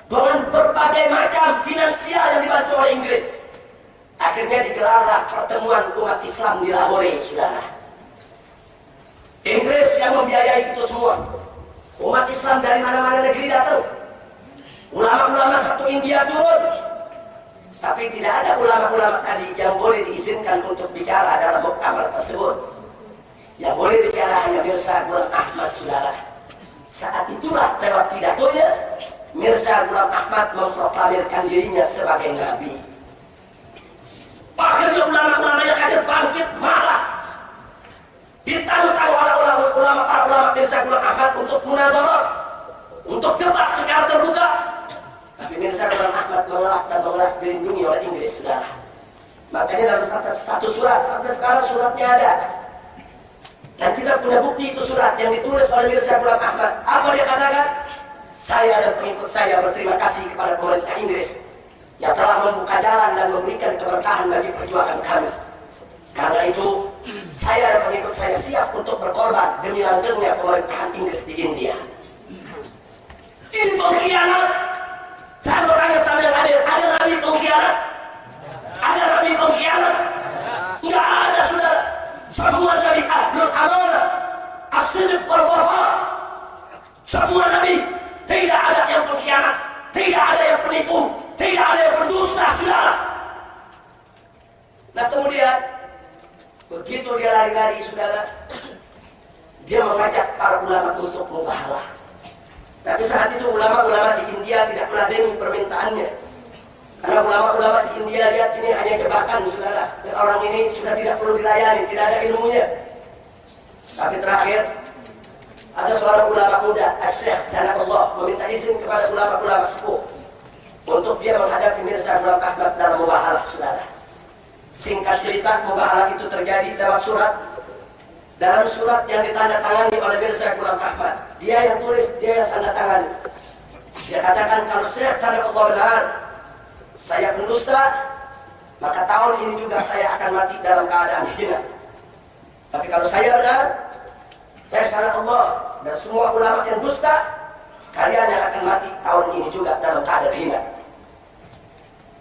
dengan berbagai macam finansial yang dibantu oleh Inggris. Akhirnya digelarlah pertemuan umat Islam di Lahore, saudara. Inggris yang membiayai itu semua. Umat Islam dari mana-mana negeri datang. Ulama-ulama satu India turun. Tapi tidak ada ulama-ulama tadi yang boleh diizinkan untuk bicara dalam muktamar tersebut. Yang boleh bicara hanya Mirza Ghulam Ahmad, saudara. Saat itulah lewat pidatonya Mirza Ghulam Ahmad memproklamirkan dirinya sebagai nabi. Akhirnya ulama-ulama yang hadir bangkit marah, ditantang oleh ulama para ulama Mirza Ghulam Ahmad untuk munazarah, untuk debat secara terbuka. Tapi Mirza Ghulam Ahmad menolak dan menolak, dilindungi oleh Inggris, saudara. Makanya dalam satu surat sampai sekarang suratnya ada. Dan kita punya bukti itu surat yang ditulis oleh Mirza Ghulam Ahmad. Apa dia katakan? Saya dan pengikut saya berterima kasih kepada pemerintah Inggris yang telah membuka jalan dan memberikan keberkahan bagi perjuangan kami. Karena itu, saya dan pengikut saya siap untuk berkorban demi langgengnya pemerintahan Inggris di India. Ini pengkhianat. Saya bertanya sama yang hadir, ada nabi pengkhianat? Ada nabi pengkhianat? Enggak ada, saudara. Semua nabi ahlul amanah, as-sidq wal wafa. Semua nabi, tidak ada yang pengkhianat, tidak ada yang penipu, tidak ada yang berdusta, saudara. Nah kemudian begitu dia lari-lari, saudara, dia mengajak para ulama untuk mubahalah. Tapi saat itu ulama-ulama di India tidak meladeni permintaannya. Karena ulama-ulama di India lihat ini hanya jebakan, saudara. Dan orang ini sudah tidak perlu dilayani, tidak ada ilmunya. Tapi terakhir ada seorang ulama muda, Asy-Syaikh Sanaqullah, meminta izin kepada ulama-ulama sepuh untuk dia menghadapi Mirza Ghulam Ahmad dalam mubahalah, saudara. Singkat cerita, mubahalah itu terjadi lewat surat. Dalam surat yang ditandatangani oleh Mirza Ghulam Ahmad, dia yang tulis, dia yang tanda tangani. Dia katakan, kalau Syekh Sanaqullah benar, saya pendusta, maka tahun ini juga saya akan mati dalam keadaan hina. Tapi kalau saya benar, saya Sanaqullah dan semua ulama yang dusta, kalian yang akan mati tahun ini juga dalam keadaan hina.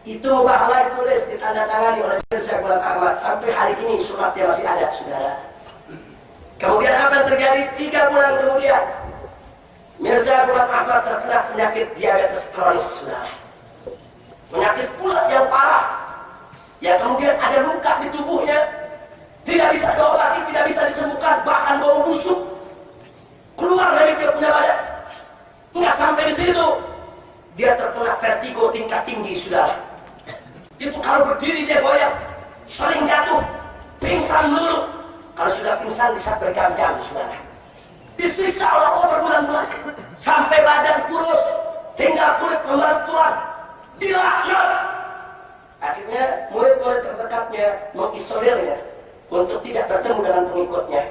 Itu mubahalah ditulis, ditandatangani oleh Mirza Ghulam Ahmad. Sampai hari ini suratnya masih ada, saudara. Kemudian apa yang terjadi? 3 bulan kemudian, Mirza Ghulam Ahmad terkena penyakit diabetes kronis, saudara. Penyakit ulat yang parah, yang kemudian ada luka di tubuhnya, tidak bisa diobati, tidak bisa disembuhkan, bahkan bau busuk keluar dari dia punya badan. Enggak sampai di situ, dia terkena vertigo tingkat tinggi, saudara. Itu kalau berdiri dia goyang, sering jatuh. pingsan dulu. Kalau sudah pingsan bisa berjam-jam, saudara. Disiksa oleh Allah berbulan-bulan sampai badan kurus, tinggal kulit memberat tulang, dilaknat. Akhirnya murid-murid terdekatnya mengisolirnya untuk tidak bertemu dengan pengikutnya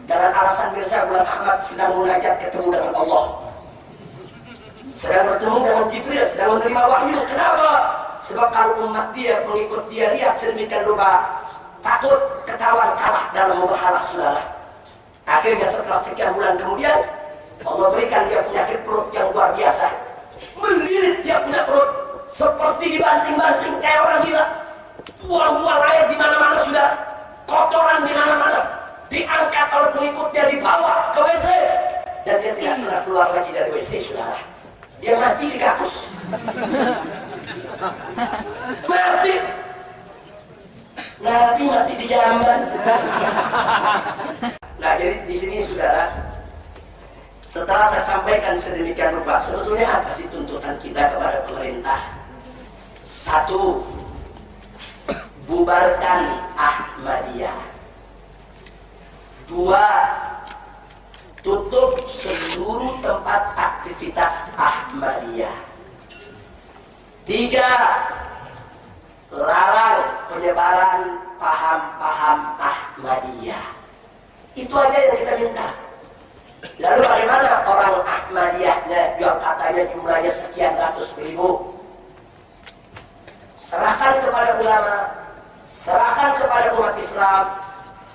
dengan alasan Mirza Ghulam Ahmad sedang munajat ketemu dengan Allah, sedang bertemu dengan Jibril, sedang menerima wahyu. Kenapa? Sebab kalau umat dia, pengikut dia lihat sedemikian rupa, takut ketahuan kalah dalam mubahalah, saudara. Akhirnya setelah sekian bulan kemudian Allah berikan dia penyakit perut yang luar biasa. Melilit dia punya perut seperti dibanting-banting kayak orang gila. Buang-buang air di mana-mana, saudara. Kotoran di mana-mana. Diangkat oleh pengikutnya, dibawa ke WC, dan dia tidak pernah keluar lagi dari WC, saudara. Dia mati di kakus. Mati. Nabi mati di jamban. Nah, jadi di sini, saudara, setelah saya sampaikan sedemikian rupa, sebetulnya apa sih tuntutan kita kepada pemerintah? Satu, bubarkan Ahmadiyah. Dua, tutup seluruh tempat aktivitas Ahmadiyah. Tiga, larang penyebaran paham-paham Ahmadiyah. Itu aja yang kita minta. Lalu bagaimana orang Ahmadiyahnya yang katanya jumlahnya sekian ratus ribu? Serahkan kepada ulama, serahkan kepada umat Islam.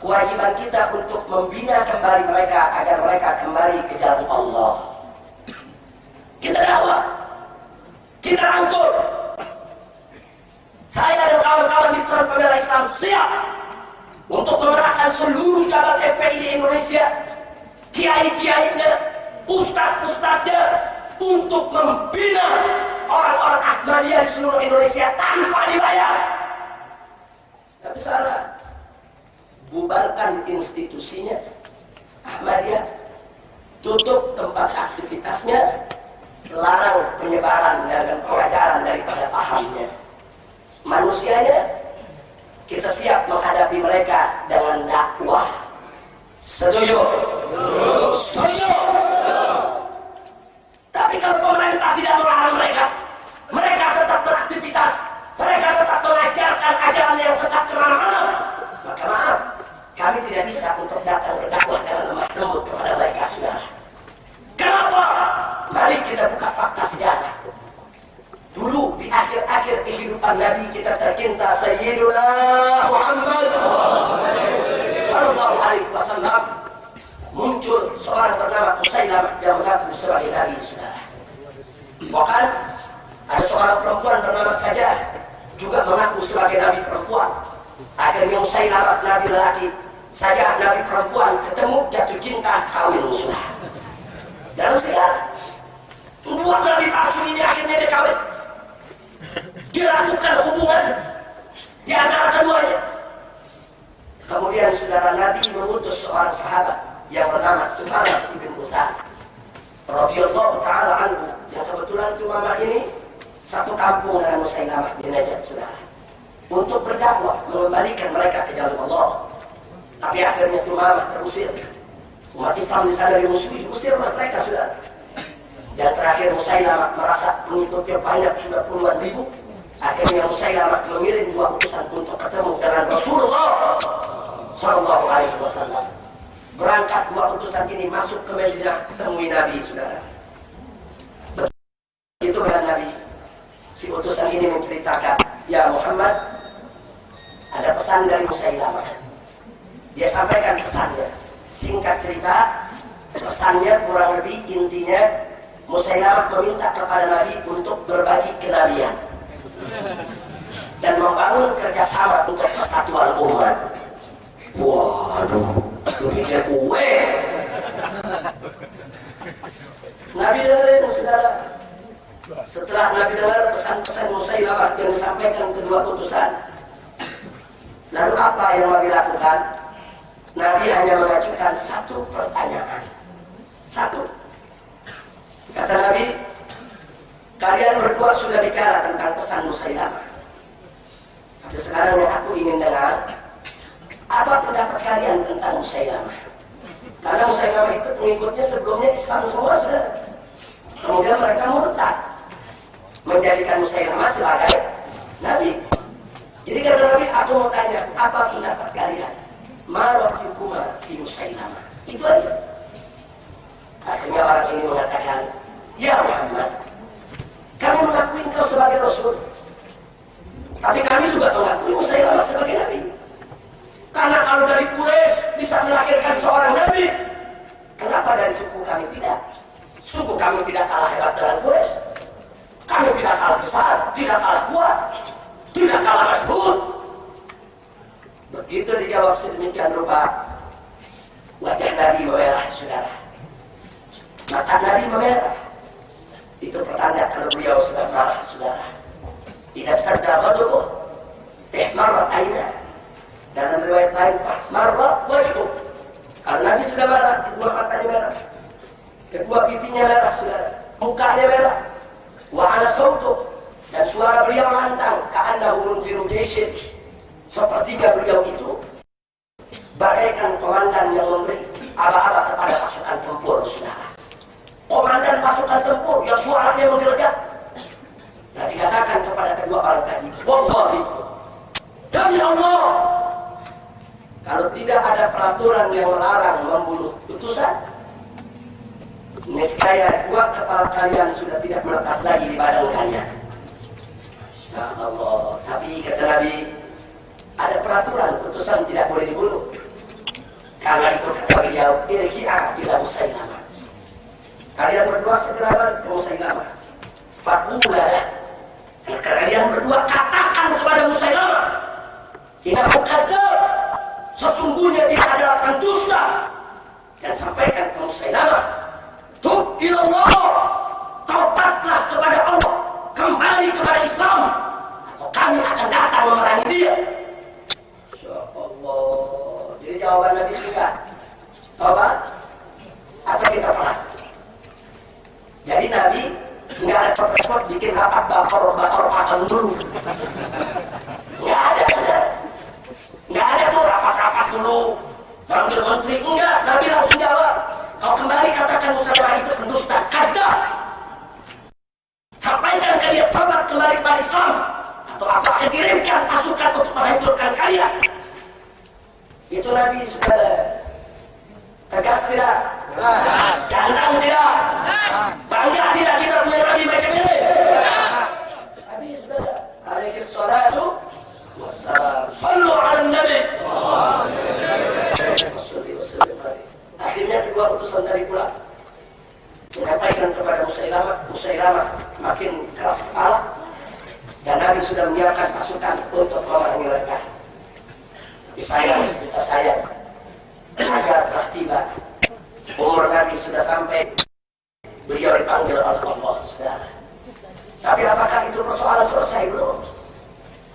Kewajiban kita untuk membina kembali mereka agar mereka kembali ke jalan Allah. Kita dakwah, kita rangkul. Saya dan kawan-kawan di Front Pembela Islam siap untuk mengerahkan seluruh cabang FPI di Indonesia, kiai-kiainya, ustadz-ustadznya, untuk membina orang-orang Ahmadiyah di seluruh Indonesia tanpa dibayar. Tapi salah, bubarkan institusinya Ahmadiyah, tutup tempat aktivitasnya, larang penyebaran dan pengajaran daripada pahamnya. Manusianya, kita siap menghadapi mereka dengan dakwah. Setuju? Setuju. Tapi kalau pemerintah tidak melarang mereka, mereka tetap beraktivitas, mereka tetap mengajarkan ajaran yang sesat kemana-mana, maka maaf, kami tidak bisa untuk datang berdakwah dengan lemah lembut kepada mereka, saudara. Kenapa? Mari kita buka fakta sejarah. Dulu di akhir-akhir kehidupan Nabi kita tercinta Sayyiduna Muhammad Sallallahu Alaihi Wasallam, muncul seorang bernama Musailamah yang mengaku sebagai Nabi, saudara. Bahkan ada seorang perempuan bernama Sajah juga mengaku sebagai Nabi perempuan. Akhirnya Musailamah Nabi lelaki, Sajah Nabi perempuan, ketemu, jatuh cinta, kawin, saudara. Dan sekarang dua Nabi palsu ini akhirnya dia kawin. Dilakukan hubungan di antara keduanya. Kemudian saudara, Nabi mengutus seorang sahabat yang bernama Sumamah ibn Utsal radhiyallahu taala anhu, yang kebetulan Sumamah ini satu kampung dengan Musailamah bin Najat, saudara, untuk berdakwah mengembalikan mereka ke jalan Allah. Tapi akhirnya Sumamah terusir. Umat Islam di sana dimusuhi, diusir oleh mereka, saudara. Dan terakhir Musailamah merasa pengikutnya banyak, sudah puluhan ribu. Akhirnya Musailamah mengirim dua utusan untuk ketemu dengan Rasulullah Sallallahu Alaihi Wasallam. Berangkat dua utusan ini masuk ke Madinah, temui Nabi, saudara. Begitu dengan Nabi, si utusan ini menceritakan, ya Muhammad, ada pesan dari Musailamah. Dia sampaikan pesannya. Singkat cerita, pesannya kurang lebih intinya, Musailamah meminta kepada Nabi untuk berbagi kenabian dan membangun kerjasama untuk persatuan umat. Waduh, lu pikir kue? Nabi dengerin, saudara. Setelah Nabi dengar pesan-pesan Musailamah yang disampaikan kedua utusan, lalu apa yang Nabi lakukan? Nabi hanya mengajukan satu pertanyaan. Satu. Kata Nabi, kalian berdua sudah bicara tentang pesan Musailamah. Tapi sekarang yang aku ingin dengar, Apa pendapat kalian tentang Musailamah? Karena Musailamah itu pengikutnya sebelumnya Islam semua sudah. Kemudian mereka murtad, menjadikan Musailamah sebagai nabi. Jadi kata Nabi, aku mau tanya, apa pendapat kalian? Ma ra'yukuma fi Musailamah? Itu aja. Akhirnya orang ini mengatakan, ya Muhammad, kami mengakui engkau sebagai Rasul, tapi kami juga mengakui Musailamah sebagai nabi. Karena kalau dari Quraisy bisa melahirkan seorang nabi, kenapa dari suku kami tidak? Suku kami tidak kalah hebat dengan Quraisy. Kami tidak kalah besar, tidak kalah kuat, tidak kalah masyhur. Begitu dijawab sedemikian rupa, wajah Nabi memerah, saudara. Mata Nabi memerah. Itu pertanda kalau beliau sudah marah, saudara. Idza stadda ghadabuh ihmarrat aynah. Dalam riwayat lain, marra wajhu. Kalau Nabi sudah marah, kedua matanya merah, kedua pipinya merah, saudara, mukanya merah. Wa ala sautuh, dan suara beliau lantang, ka'annahu munziru jaishin. Sepertiga beliau itu bagaikan komandan yang memberi aba-aba kepada pasukan tempur, saudara. Komandan pasukan tempur yang suaranya menggelegar. Nah, dikatakan kepada kedua orang tadi, wallahi, demi Allah, kalau tidak ada peraturan yang melarang membunuh utusan, niscaya dua kepala kalian sudah tidak melekat lagi di badan kalian. Ya Allah. Tapi kata Nabi, ada peraturan utusan tidak boleh dibunuh. Karena itu kata beliau, irji'a ila Musailamah. Kalian berdua segera balik ke Musailamah. Faqula, kalian berdua katakan kepada Musailamah, innahu kadzdzab, sesungguhnya dia adalah pendusta. Dan sampaikan ke Musailamah, tub ilallah, taubatlah kepada Allah, kembali kepada Islam, atau kami akan datang memerangi dia. Ya Allah. Jadi jawaban Nabi singkat, taubat atau kita perang. Jadi Nabi nggak ada repot-repot bikin rapat bakar pakan dulu. Nggak ada, saudara. Nggak ada tuh rapat-rapat dulu, panggil menteri, enggak. Nabi langsung jawab, kau kembali katakan Musailamah itu pendusta, kadzdzab. Sampaikan ke dia, tobat kembali kepada Islam, atau aku akan kirimkan pasukan untuk menghancurkan kalian. Itu Nabi sudah tegas tidak? Jantan tidak? Bangga tidak kita punya Nabi macam ini? Nabi sudah alaihi salatu wassalam. Sallu ala Nabi. Akhirnya kedua utusan dari pulang menyampaikan kepada Musailamah makin keras kepala, dan Nabi sudah menyiapkan pasukan untuk memerangi mereka. Tapi sayang, agar telah tiba umur Nabi sudah sampai, beliau dipanggil oleh Allah, saudara. Tapi apakah itu persoalan selesai belum?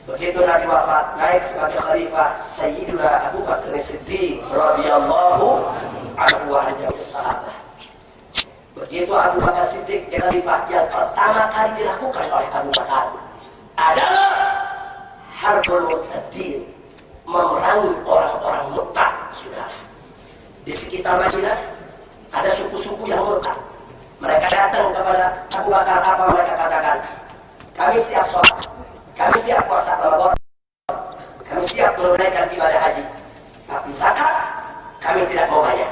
Begitu Nabi wafat, naik sebagai khalifah Sayyiduna Abu Bakar As-Siddiq radhiyallahu anhu wa an jami'is sahabah. Begitu Abu Bakar Siddiq jadi khalifah, yang pertama kali dilakukan oleh Abu Bakar adalah harbul murtadin, memerangi orang-orang murtad, saudara. Di sekitar Madinah ada suku-suku yang murtad. Mereka datang kepada Abu Bakar, apa mereka katakan? Kami siap sholat, kami siap puasa Ramadan, kami siap menunaikan ibadah haji, tapi zakat kami tidak mau bayar.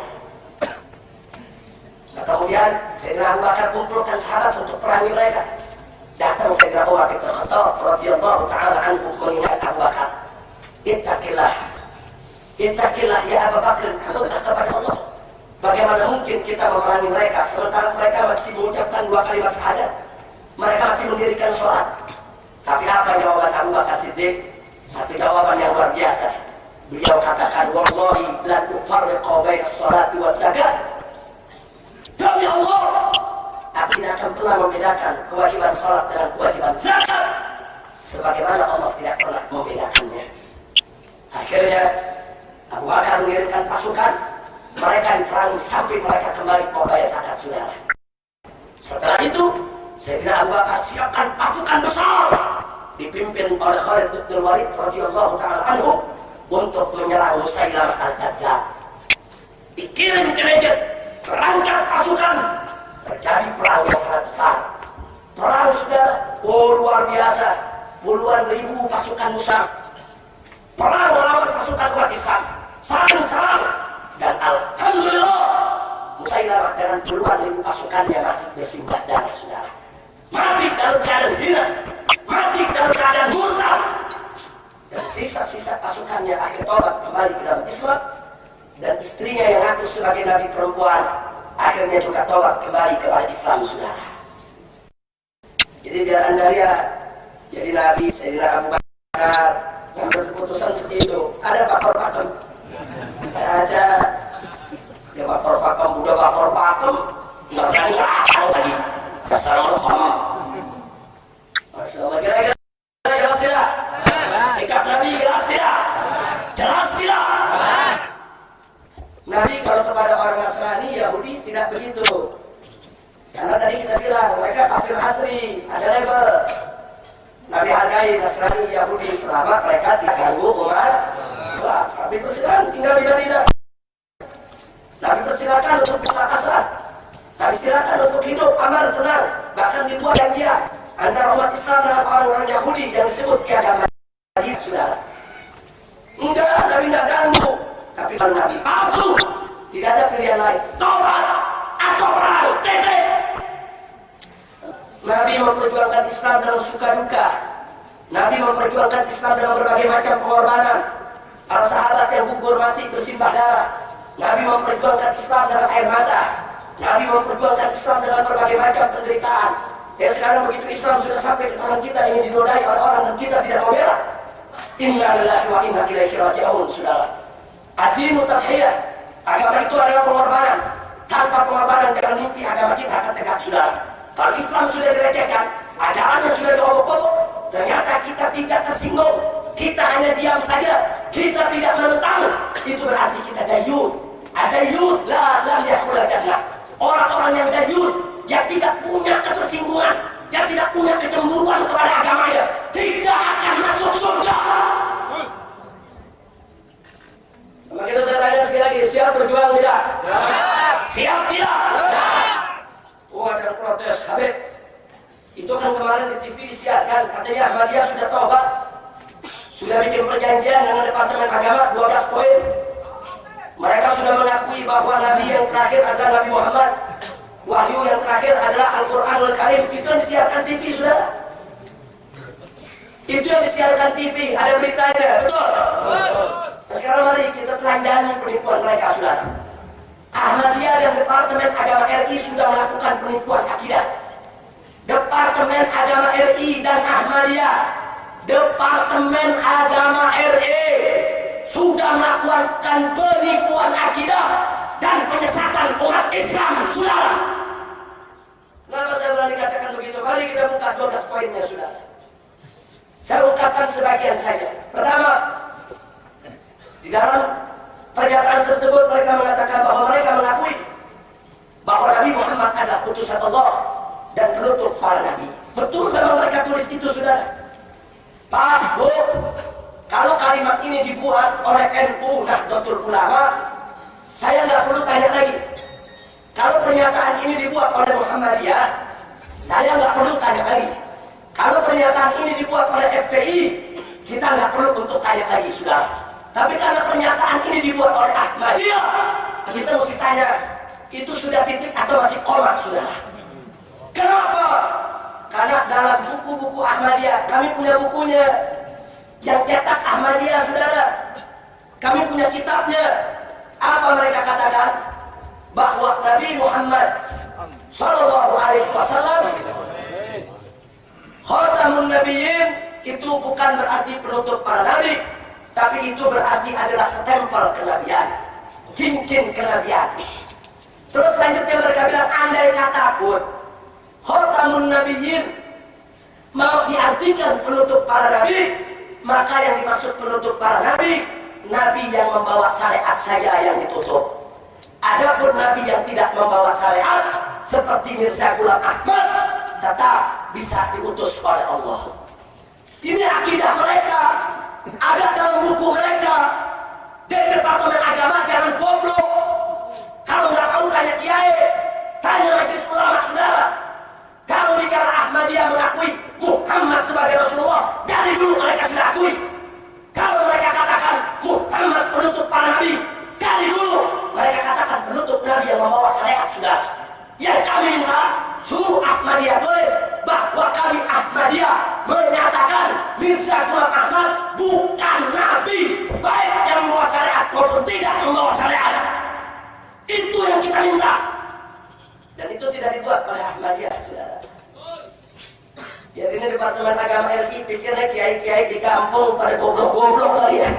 Nah, kemudian Sayyidina Abu Bakar kumpulkan sahabat untuk perangi mereka. Datang Sayyidina Umar bin Khattab radhiyallahu ta'ala anhu mengingat Abu Bakar, Ittaqillah ya Abu Bakar, takutlah kepada Allah. Bagaimana mungkin kita memerangi mereka sementara mereka masih mengucapkan 2 kalimat syahadat, mereka masih mendirikan sholat. Tapi apa jawaban Abu Bakar Siddiq? Satu jawaban yang luar biasa. Beliau katakan, wallahi la ufarriqu baina sholati was zakat. Demi Allah, aku tidak akan pernah membedakan kewajiban sholat dengan kewajiban zakat, sebagaimana Allah tidak pernah membedakannya. Akhirnya Abu Bakar mengirimkan pasukan, mereka diperangi sampai mereka kembali membayar zakat, saudara. Setelah itu Sayyidina Abu Bakar siapkan pasukan besar dipimpin oleh Khalid bin Walid radhiyallahu ta'ala anhu untuk menyerang Musailamah al-Kadzdzab. Dikirim ke Najd, berangkat pasukan, terjadi perang yang sangat besar. Perang sudah luar biasa, puluhan ribu pasukan musuh. Perang melawan pasukan umat Islam, saling serang, dan alhamdulillah Musailamah dengan puluhan ribu pasukannya mati bersimbah darah, saudara. Mati dalam keadaan hina, mati dalam keadaan murtad. Dan sisa-sisa pasukannya akhir tobat kembali ke dalam Islam, dan istrinya yang ngaku sebagai nabi perempuan akhirnya juga tobat kembali kepada Islam, saudara. Jadi biar anda lihat, jadi nabi Sayyidina Abu Bakar ngambil keputusan seperti itu. Ada pakor-pakem, ada ya pakor-pakem, udah pakor-pakem nggak berani ngelakang lagi, dasar lempem. Masya Allah, kira-kira jelas tidak? Sikap Nabi jelas tidak? Jelas tidak? Nabi kalau kepada orang Nasrani, Yahudi tidak begitu. Karena tadi kita bilang mereka kafir asli, ada label. Nabi hargai Nasrani, Yahudi selama mereka tidak ganggu umat. Nabi persilakan tinggal di Madinah. Nabi persilakan untuk buka kasar. Nabi silakan untuk hidup aman, tenang. Bahkan dibuat janjian antara umat Islam dengan orang-orang Yahudi yang disebut agama Yahudi, saudara. Enggak, Nabi tidak ganggu. Tapi kalau Nabi palsu, tidak ada pilihan lain. Tobat atau perang, titik. Nabi memperjuangkan Islam dalam suka duka. Nabi memperjuangkan Islam dalam berbagai macam pengorbanan. Para sahabat yang gugur mati bersimbah darah. Nabi memperjuangkan Islam dalam air mata. Nabi memperjuangkan Islam dalam berbagai macam penderitaan. Ya sekarang begitu Islam sudah sampai ke tangan kita, ini dinodai oleh orang dan kita tidak mau bela. Inna lillahi wa inna ilaihi raji'un, saudara. Ad-dinu tadhiyah. Agama itu adalah pengorbanan. Tanpa pengorbanan dengan mimpi agama kita akan tegak, saudara. Kalau Islam sudah dilecehkan, ajarannya sudah diobok-obok, ternyata kita tidak tersinggung, kita hanya diam saja, kita tidak menentang, itu berarti kita dayuth. Ad-dayuth la yadkhulul jannah. Orang-orang yang dayuth, yang tidak punya ketersinggungan, yang tidak punya kecemburuan kepada agamanya, tidak akan masuk surga. Makanya saya tanya sekali lagi, siap berjuang tidak? Siap tidak? Oh, ada protes, Habib. Itu kan kemarin di TV disiarkan, katanya Ahmadiyah sudah tobat, sudah bikin perjanjian dengan Departemen Agama 12 poin. Mereka sudah mengakui bahwa Nabi yang terakhir adalah Nabi Muhammad, wahyu yang terakhir adalah Al-Quranul Karim. Itu yang disiarkan TV, sudah. Itu yang disiarkan TV, ada beritanya, betul? Nah, sekarang mari kita telanjangi penipuan mereka, saudara. Ahmadiyah dan Departemen Agama RI sudah melakukan penipuan akidah. Departemen Agama RI dan Ahmadiyah, Departemen Agama RI sudah melakukan penipuan akidah dan penyesatan umat Islam, saudara. Kenapa saya berani katakan begitu? Mari kita buka 12 poinnya, saudara. Saya ungkapkan sebagian saja. Pertama, di dalam pernyataan tersebut mereka mengatakan bahwa mereka mengakui bahwa Nabi Muhammad adalah utusan Allah dan penutup para nabi. Betul memang mereka tulis itu, saudara. Pak, Bu, kalau kalimat ini dibuat oleh NU Nahdlatul Ulama, saya nggak perlu tanya lagi. Kalau pernyataan ini dibuat oleh Muhammadiyah, saya nggak perlu tanya lagi. Kalau pernyataan ini dibuat oleh FPI, kita nggak perlu untuk tanya lagi, saudara. Tapi karena pernyataan ini dibuat oleh Ahmadiyah, kita mesti tanya, itu sudah titik atau masih koma, saudara? Kenapa? Karena dalam buku-buku Ahmadiyah, kami punya bukunya, yang cetak Ahmadiyah, saudara. Kami punya kitabnya. Apa mereka katakan? Bahwa Nabi Muhammad Sallallahu Alaihi Wasallam Khatamun Nabiyyin itu bukan berarti penutup para nabi, tapi itu berarti adalah stempel kenabian, cincin kenabian. Terus selanjutnya mereka bilang, andai kata pun Khatamun Nabiyyin mau diartikan penutup para nabi, maka yang dimaksud penutup para nabi, nabi yang membawa syariat saja yang ditutup. Adapun nabi yang tidak membawa syariat seperti Mirza Ghulam Ahmad tetap bisa diutus oleh Allah. Ini akidah mereka, ada dalam buku mereka. dari Departemen Agama jangan goblok. Kalau nggak tahu tanya kiai, tanya majelis ulama saudara. Kalau bicara Ahmadiyah mengakui Muhammad sebagai Rasulullah, dari dulu mereka sudah akui. Kalau mereka katakan Muhammad penutup para nabi, dari dulu mereka katakan penutup nabi yang membawa syariat sudah. Yang kami minta suruh Ahmadiyah tulis bahwa kami Ahmadiyah menyatakan Mirza Ghulam Ahmad bukan nabi, baik yang membawa syariat maupun tidak membawa syariat. Itu yang kita minta. Dan itu tidak dibuat oleh Ahmadiyah, saudara. Jadi ini Departemen Agama RI pikirnya kiai-kiai di kampung pada goblok-goblok kali ya.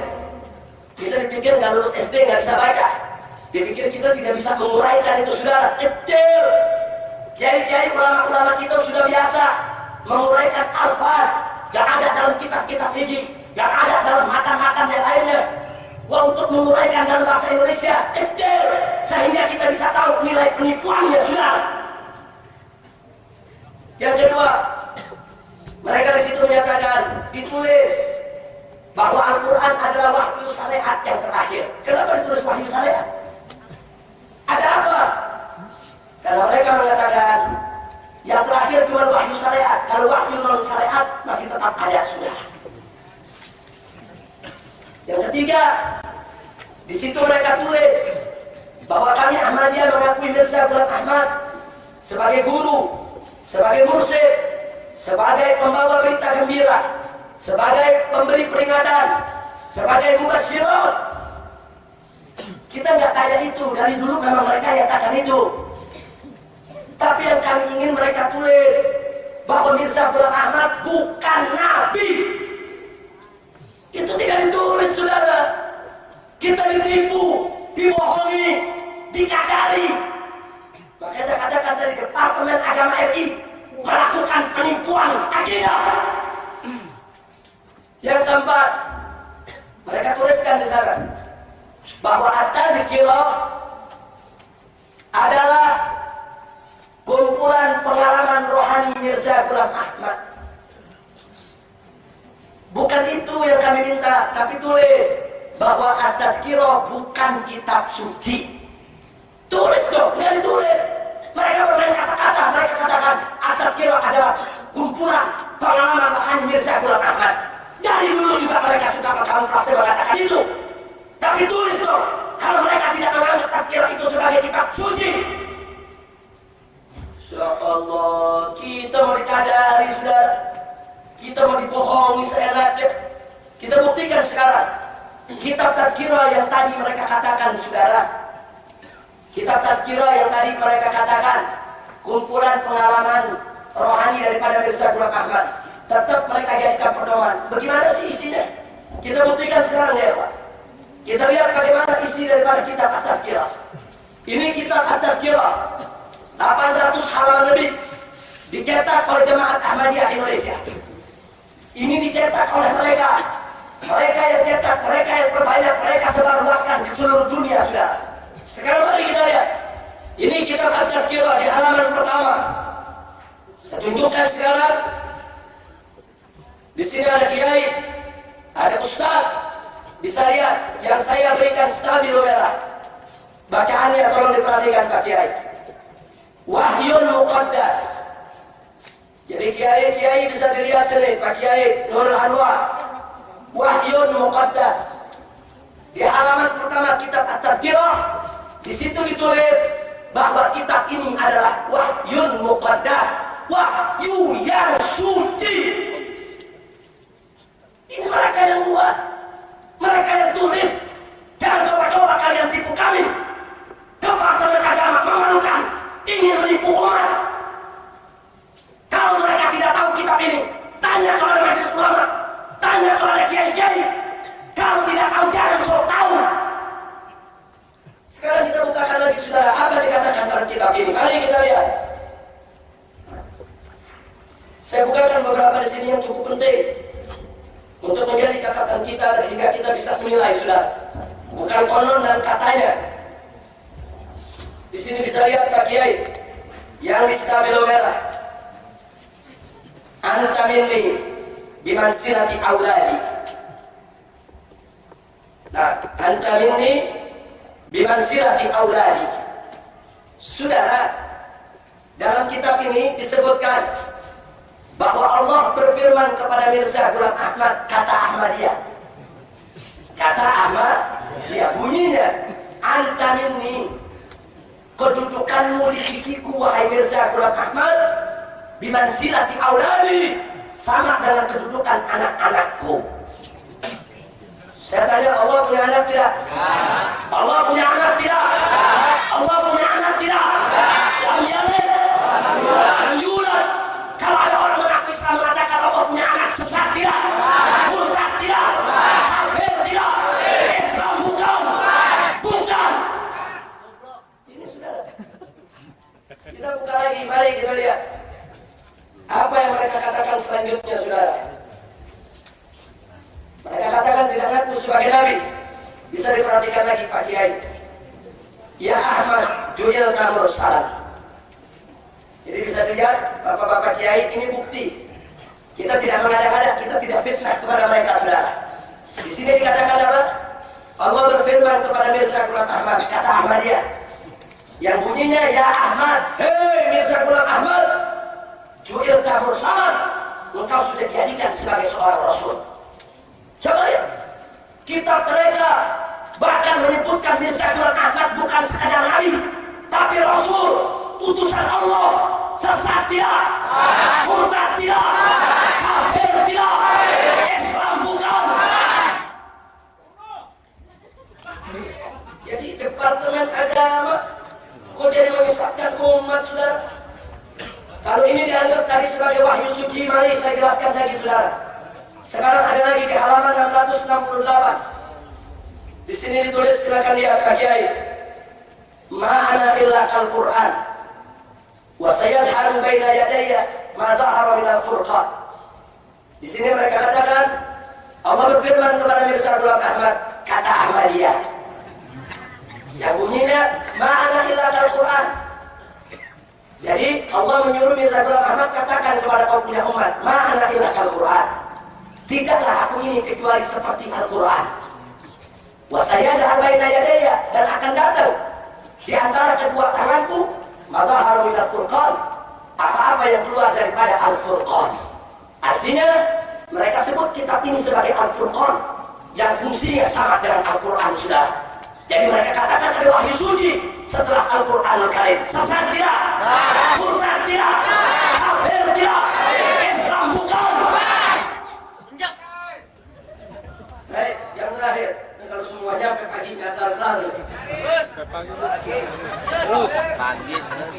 Kita dipikir nggak lulus SD nggak bisa baca. Dipikir kita tidak bisa menguraikan itu, saudara. Kecil. Kiai-kiai ulama-ulama kita sudah biasa menguraikan alfaz yang ada dalam kitab-kitab fikih, yang ada dalam matan-matan yang lainnya. Wah, untuk menguraikan dalam bahasa Indonesia kecil sehingga kita bisa tahu nilai penipuannya, saudara. Yang kedua, mereka di situ menyatakan ditulis bahwa Al-Quran adalah wahyu syariat yang terakhir. Kenapa ditulis wahyu syariat? Ada apa? Karena mereka mengatakan yang terakhir cuma wahyu syariat. Kalau wahyu non syariat masih tetap ada, saudara. Yang ketiga, di situ mereka tulis bahwa kami Ahmadiyah mengakui Mirza Ghulam Ahmad sebagai guru, sebagai mursyid, sebagai pembawa berita gembira, sebagai pemberi peringatan, sebagai mubasyirun. Kita nggak tanya itu, dari dulu memang mereka nyatakan itu. Tapi yang kami ingin mereka tulis bahwa Mirza Ghulam Ahmad bukan nabi. Itu tidak ditulis, saudara. Kita ditipu, dibohongi, dicadari. Makanya saya katakan dari Departemen Agama RI melakukan penipuan akidah. Yang keempat, mereka tuliskan di sana bahwa at-tadhkirah adalah kumpulan pengalaman rohani Mirza Ghulam Ahmad. Bukan itu yang kami minta, tapi tulis bahwa at-tadhkirah bukan kitab suci. Tulis dong, nggak ditulis. Mereka bermain kata-kata, mereka katakan at-tadhkirah adalah kumpulan pengalaman rohani Mirza Ghulam Ahmad. Dari dulu juga mereka suka mengkamuflase mengatakan itu. Tapi tulis dong, kalau mereka tidak menganggap tadhkirah itu sebagai kitab suci. Ya Allah, kita mau dicadari, saudara. Kita mau dibohongi seenaknya. Kita buktikan sekarang. Kitab tadhkirah yang tadi mereka katakan, saudara. Kitab tadhkirah yang tadi mereka katakan kumpulan pengalaman rohani daripada Mirza Ghulam Ahmad. Tetap mereka jadikan pedoman. Bagaimana sih isinya? Kita buktikan sekarang ya, Pak. Kita lihat bagaimana isi daripada kitab tadhkirah. Ini kitab tadhkirah 800 halaman lebih, dicetak oleh Jemaat Ahmadiyah Indonesia. Ini dicetak oleh mereka yang cetak, mereka yang perbanyak, mereka sebarluaskan ke seluruh dunia, saudara. Sekarang mari kita lihat. Ini kitab at-tadhkirah di halaman pertama. Saya tunjukkan sekarang. Di sini ada kiai, ada ustaz. Bisa lihat yang saya berikan stabilo merah. Bacaannya tolong diperhatikan Pak Kiai. Wahyun Muqaddas. Jadi kiai bisa dilihat sini, Pak Kiai Nurul Anwar. Wahyun Muqaddas. Di halaman pertama kitab at-tadhkirah, di situ ditulis bahwa kitab ini adalah wahyun muqaddas, wahyu yang suci. Ini mereka yang buat, mereka yang tulis. Jangan coba-coba kalian tipu kami. Departemen Agama memalukan, ingin menipu umat. Kalau mereka tidak tahu kitab ini, tanya kepada majelis ulama, tanya kepada kiai-kiai. Kalau tidak tahu, jangan sok tahu. Sekarang kita bukakan lagi, saudara, apa dikatakan dalam kitab ini. Mari kita lihat. Saya bukakan beberapa di sini yang cukup penting untuk menjadi catatan kita sehingga kita bisa menilai, saudara. Bukan konon dan katanya. Di sini bisa lihat Pak Kiai yang di stabilo merah. Anta minni bimansilati auladi. Nah, anta minni bimanzilati auladi. Saudara, dalam kitab ini disebutkan bahwa Allah berfirman kepada Mirza Ghulam Ahmad, kata Ahmadiyah. Kata Ahmadiyah bunyinya, anta minni, kedudukanmu di sisiku wahai Mirza Ghulam Ahmad, bimanzilati auladi, sama dengan kedudukan anak-anakku. Saya tanya, Allah punya anak tidak? Allah punya anak tidak? Allah punya anak tidak? Lam yalid, lam yulad. Kalau ada orang mengaku Islam mengatakan Allah punya anak, sesat tidak? Murtad tidak? Kafir tidak? Islam bukan. Ini saudara. Kita buka lagi, mari kita lihat apa yang mereka katakan selanjutnya, saudara. Mereka katakan tidak ngaku sebagai nabi. Bisa diperhatikan lagi Pak Kiai. Ya Ahmad ju'ilta mursalan. Jadi bisa dilihat Bapak-bapak Kiai, ini bukti. Kita tidak mengada-ngada, kita tidak fitnah kepada mereka, saudara. Di sini dikatakan apa? Allah berfirman kepada Mirza Ghulam Ahmad, kata Ahmadiyah, yang bunyinya, ya Ahmad, hei Mirza Ghulam Ahmad, ju'ilta mursalan, engkau sudah dijadikan sebagai seorang rasul. Coba lihat, kitab mereka bahkan menyebutkan Mirza Ghulam Ahmad bukan sekadar nabi, tapi rasul, utusan Allah. Sesat tidak, murtad tidak, kafir tidak, Islam bukan. Jadi Departemen Agama kok jadi menyesatkan umat, saudara? Kalau ini dianggap tadi sebagai wahyu suci, mari saya jelaskan lagi, saudara. Sekarang ada lagi di halaman 668. Di sini ditulis, silakan lihat Pak Kiai. Ma'ana illa kal Qur'an wa sayadharu baina yadayya ma dhahara min al-furqan. Di sini mereka katakan Allah berfirman kepada Mirza Ghulam Ahmad, kata Ahmadiyah, yang bunyinya ma'ana illa kal Qur'an. Jadi Allah menyuruh Mirza Ghulam Ahmad katakan kepada kaum punya umat, ma'ana illa kal Qur'an. Tidaklah aku ini kecuali seperti Al-Quran. Wa sayadharu baina yadayya, dan akan datang di antara kedua tanganku madhaharu minal furqan, apa-apa yang keluar daripada Al-Furqan. Artinya mereka sebut kitab ini sebagai Al-Furqan, yang fungsinya sama dengan Al-Quran, saudara. Jadi mereka katakan ada wahyu suci setelah Al-Quran Al-Karim. Sesat tidak, murtad tidak, kafir tidak, Islam bukan. Baik, yang terakhir, kalau semuanya sampai pagi nggak kelar-kelar. Terus pagi terus.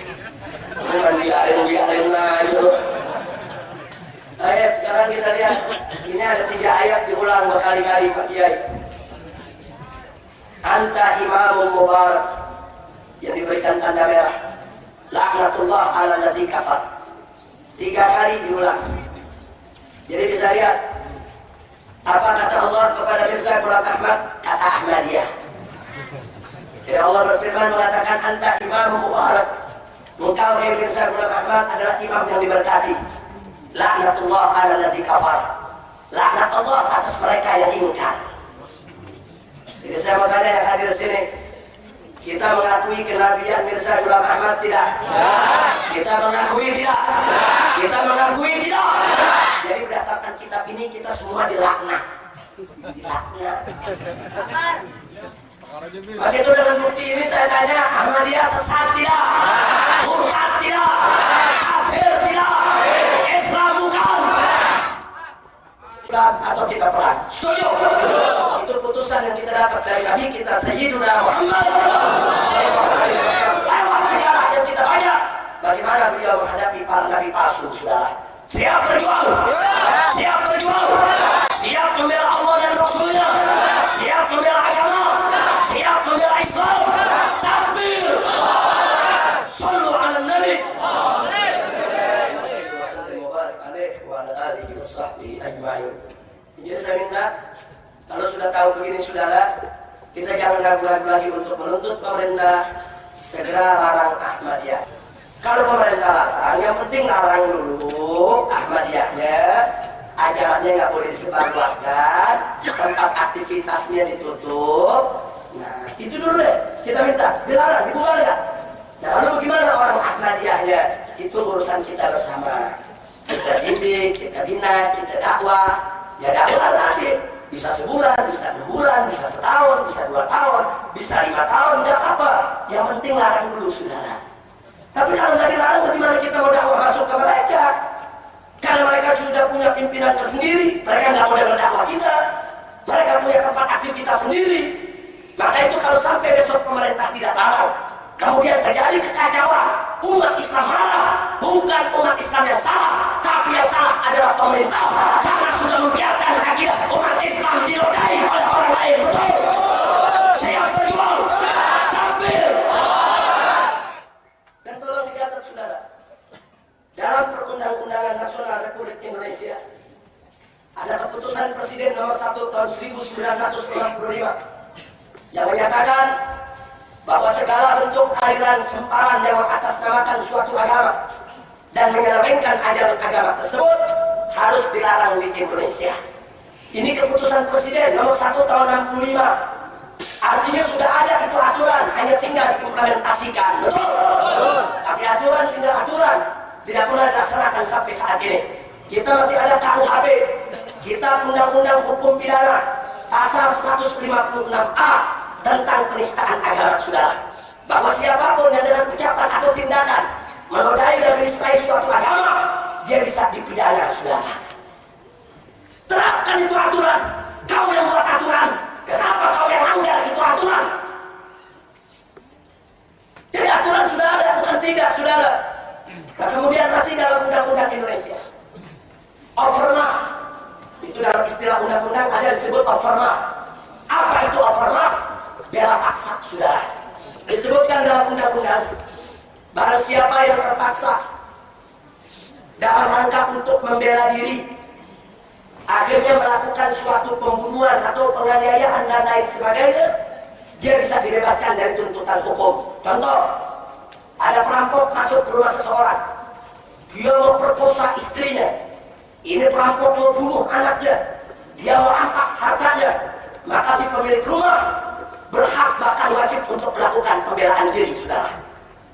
Bukan biarin aja loh. Ayat sekarang kita lihat, ini ada 3 ayat diulang berkali-kali Pak Kiai. Anta imamun mubarak, yang diberikan tanda merah. Laknatullah ala ladzi kafar. 3 kali diulang. Jadi bisa lihat apa kata Allah kepada Mirza Ghulam Ahmad, kata Ahmadiyah. Jadi Allah berfirman mengatakan anta imam mubarak, engkau hai Mirza Ghulam Ahmad adalah imam yang diberkati. Laknatullah ala ladzi kafar, laknat Allah atas mereka yang ingkar. Jadi saya mau tanya yang hadir sini, kita mengakui kenabian Mirza Ghulam Ahmad tidak? Kita mengakui tidak? Kita mengakui tidak? Jadi berdasarkan kitab ini kita semua dilaknat. Maka itu dengan bukti ini saya tanya, Ahmadiyah sesat tidak? Murtad tidak? Kafir tidak? Islam bukan? Atau kita perang? Setuju? Itu putusan yang kita dapat dari Nabi kita Sayyiduna Muhammad sallallahu alaihi wasallam. Lewat sejarah yang kita baca, bagaimana beliau menghadapi para nabi palsu, saudara. Siap berjuang, siap berjuang, siap membela Allah dan Rasulnya, siap membela agama, siap membela Islam. Takbir, sallu ala nabi. Jadi saya minta, kalau sudah tahu begini saudara, kita jangan ragu-ragu lagi untuk menuntut pemerintah segera larang Ahmadiyah. Kalau pemerintah larang, yang penting larang dulu Ahmadiyahnya, ajarannya nggak boleh disebarluaskan, tempat aktivitasnya ditutup. Nah, itu dulu deh kita minta, dilarang, dibubarkan. Nah, lalu bagaimana orang Ahmadiyahnya? Itu urusan kita bersama. Kita didik, kita bina, kita dakwah. Ya dakwah nanti bisa sebulan, bisa 6 bulan, bisa setahun, bisa 2 tahun, bisa 5 tahun, tidak apa. Yang penting larang dulu, saudara. Tapi kalau nggak dilarang, bagaimana kita mau dakwah masuk ke mereka? Karena mereka sudah punya pimpinan tersendiri, mereka nggak mau dengar dakwah kita. Mereka punya tempat aktivitas sendiri. Maka itu kalau sampai besok pemerintah tidak larang, kemudian terjadi kekacauan, umat Islam marah, bukan umat Islam yang salah, tapi yang salah adalah pemerintah karena sudah membiarkan akidah umat Islam dinodai oleh orang lain. Betul? Saya berjuang, takbir. Dan tolong dicatat, saudara, dalam Perundang-Undangan Nasional Republik Indonesia ada keputusan Presiden nomor 1 tahun 1965 yang menyatakan bahwa segala bentuk aliran sempalan yang mengatasnamakan suatu agama dan menyelewengkan ajaran agama tersebut harus dilarang di Indonesia. Ini keputusan Presiden nomor 1 tahun 65. Artinya sudah ada itu aturan, hanya tinggal diimplementasikan. Betul? Tapi aturan tinggal aturan, tidak pernah dilaksanakan sampai saat ini. Kita masih ada KUHP, kita Undang-Undang Hukum Pidana pasal 156A tentang penistaan agama, saudara. Bahwa siapapun yang dengan ucapan atau tindakan menodai dan menistai suatu agama, dia bisa dipidana, saudara. Terapkan itu aturan. Kau yang buat aturan, kenapa kau yang langgar itu aturan? Jadi aturan sudah ada, bukan tidak, saudara. Nah, kemudian masih dalam Undang-Undang Indonesia, overmah, itu dalam istilah undang-undang ada disebut overmah. Apa itu overmah? Bela paksa, saudara. Disebutkan dalam undang-undang, barang siapa yang terpaksa dalam rangka untuk membela diri, akhirnya melakukan suatu pembunuhan atau penganiayaan dan lain sebagainya, dia bisa dibebaskan dari tuntutan hukum. Contoh, ada perampok masuk ke rumah seseorang, dia mau perkosa istrinya, ini perampok mau bunuh anaknya, dia mau rampas hartanya, maka si pemilik rumah berhak bahkan wajib untuk melakukan pembelaan diri, saudara.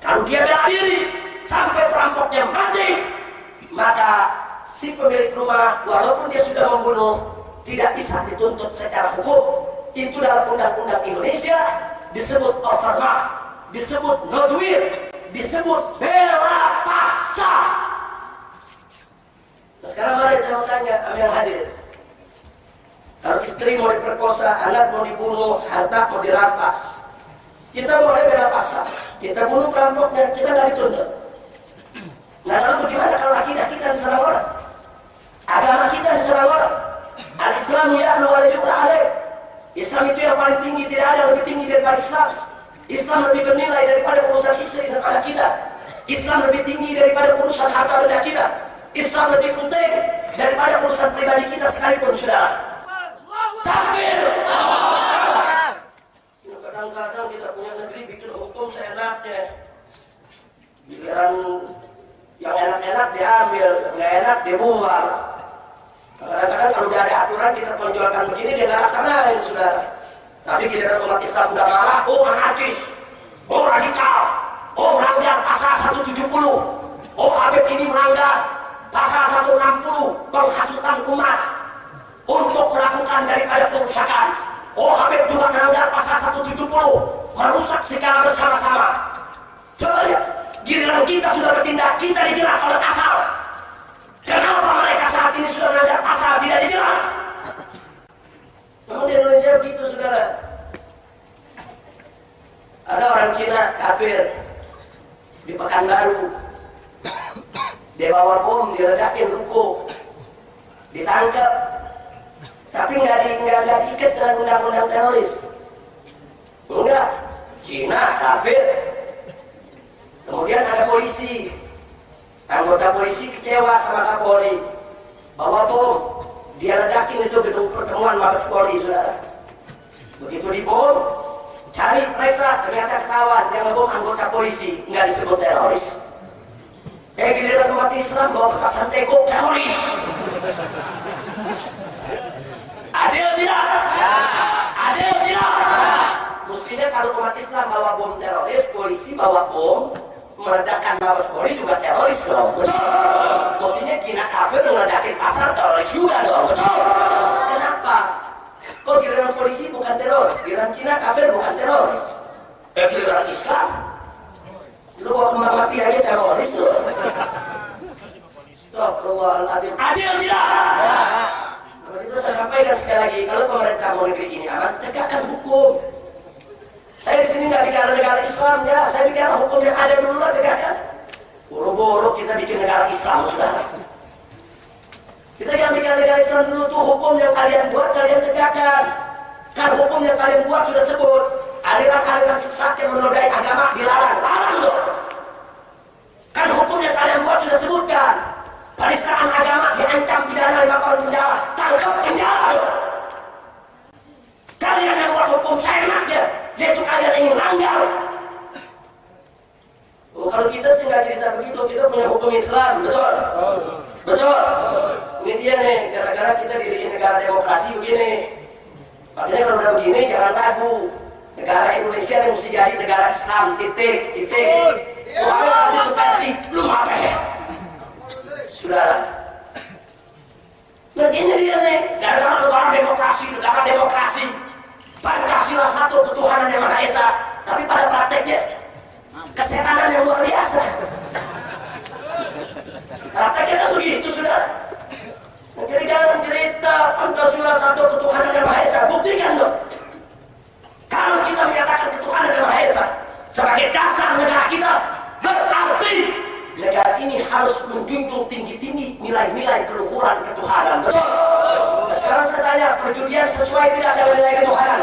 Kalau dia bela diri sampai perampoknya mati, maka si pemilik rumah walaupun dia sudah membunuh tidak bisa dituntut secara hukum. Itu dalam Undang-Undang Indonesia disebut overmah, disebut nodwir, disebut bela paksa. Nah, sekarang mari saya mau tanya yang hadir, kalau istri mau diperkosa, anak mau dibunuh, harta mau dirampas, kita boleh bela paksa, kita bunuh perampoknya, kita nggak dituntut. Nah, lalu bagaimana kalau akidah kita diserang orang, agama kita diserang orang? Al-Islam ya'lu wa la yu'la alaih. Islam itu yang paling tinggi, tidak ada yang lebih tinggi daripada Islam. Islam lebih bernilai daripada urusan istri dan anak kita. Islam lebih tinggi daripada urusan harta benda kita. Islam lebih penting daripada urusan pribadi kita sekalipun, saudara. Takbir. Kadang-kadang kita punya negeri bikin hukum seenaknya. Giliran yang enak-enak diambil, nggak enak dibuang. Kadang-kadang kalau udah ada aturan kita tonjolkan begini dia nggak laksanain, saudara. Tapi giliran umat Islam sudah marah, oh anarkis, oh radikal, oh melanggar pasal 170, oh Habib ini melanggar pasal 160, penghasutan umat untuk melakukan daripada perusakan. Oh Habib juga melanggar pasal 170, merusak secara bersama-sama. Coba lihat, giliran kita sudah bertindak, kita dijerat oleh pasal. Kenapa mereka saat ini sudah melanggar pasal tidak dijerat? Namun di Indonesia begitu, saudara. Ada orang Cina kafir di Pekanbaru, dia bawa bom, diledakin ruko, ditangkap. Tapi nggak diikat dengan undang-undang teroris. Enggak, Cina kafir. Kemudian ada polisi, anggota polisi kecewa sama Kapolri, bawa bom, dia ledakin itu gedung pertemuan Mabes Polri, saudara. Begitu dibom, cari periksa, ternyata ketahuan yang ngebom anggota polisi, nggak disebut teroris. Giliran umat Islam bawa petasan teko, teroris. Adil tidak? Adil tidak? Mestinya kalau umat Islam bawa bom teroris, polisi bawa bom meledakkan Mabes Polri juga teroris dong, betul? Mestinya Cina kafir meledakin pasar teroris juga dong, betul? Kenapa? Kok giliran polisi bukan teroris, giliran Cina kafir bukan teroris? Giliran Islam, lu bawa kembang api aja teroris lu. Astagfirullahaladzim. Adil tidak? Itu saya sampaikan sekali lagi, kalau pemerintah mau negeri ini aman, tegakkan hukum. Saya di sini nggak bicara negara Islam ya, saya bicara hukum yang ada dulu lah tegakkan. Boro-boro kita bikin negara Islam saudara. Kita jangan bikin negara Islam dulu tuh, hukum yang kalian buat kalian tegakkan. Kan hukum yang kalian buat sudah sebut, aliran-aliran sesat yang menodai agama dilarang, larang loh. Kan hukum yang kalian buat sudah sebutkan, penistaan agama diancam pidana 5 tahun penjara, tangkap penjara loh. Kalian yang buat hukum seenaknya, yaitu kalian ingin langgar. Oh, kalau kita sih nggak cerita begitu, kita punya hukum Islam, betul? Betul. Ini dia nih, gara-gara kita diriin negara demokrasi begini. Makanya kalau udah begini jangan ragu, negara Indonesia ini mesti jadi negara Islam, titik. Kalau nanti suka sih, lu apa ya? Saudara. Nah ini dia nih, gara-gara negara demokrasi. Pancasila satu, ketuhanan yang Maha Esa, tapi pada prakteknya kesetanan yang luar biasa. Prakteknya kan begitu sudah. Jadi jangan cerita Pancasila satu, ketuhanan yang Maha Esa, buktikan dong. Kalau kita menyatakan ketuhanan yang Maha Esa sebagai dasar negara kita, berarti negara ini harus menjunjung tinggi-tinggi nilai-nilai keluhuran ketuhanan. Betul? Nah, sekarang saya tanya, perjudian sesuai tidak dengan nilai ketuhanan?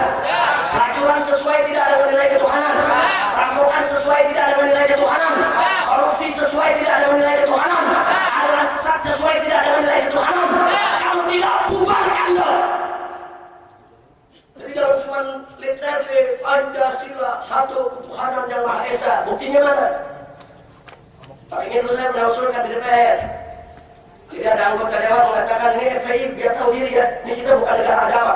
Pelacuran sesuai tidak dengan nilai ketuhanan? Perampokan sesuai tidak dengan nilai ketuhanan? Korupsi sesuai tidak dengan nilai ketuhanan? Aliran sesat sesuai tidak dengan nilai ketuhanan? Kalau tidak, bubarkan dong. Jadi jangan cuma lip service Pancasila satu, ketuhanan yang Maha Esa. Buktinya mana? Pakainya dulu saya pernah usulkan di DPR. Jadi ada anggota dewan mengatakan ini FPI biar tahu diri ya, ini kita bukan negara agama.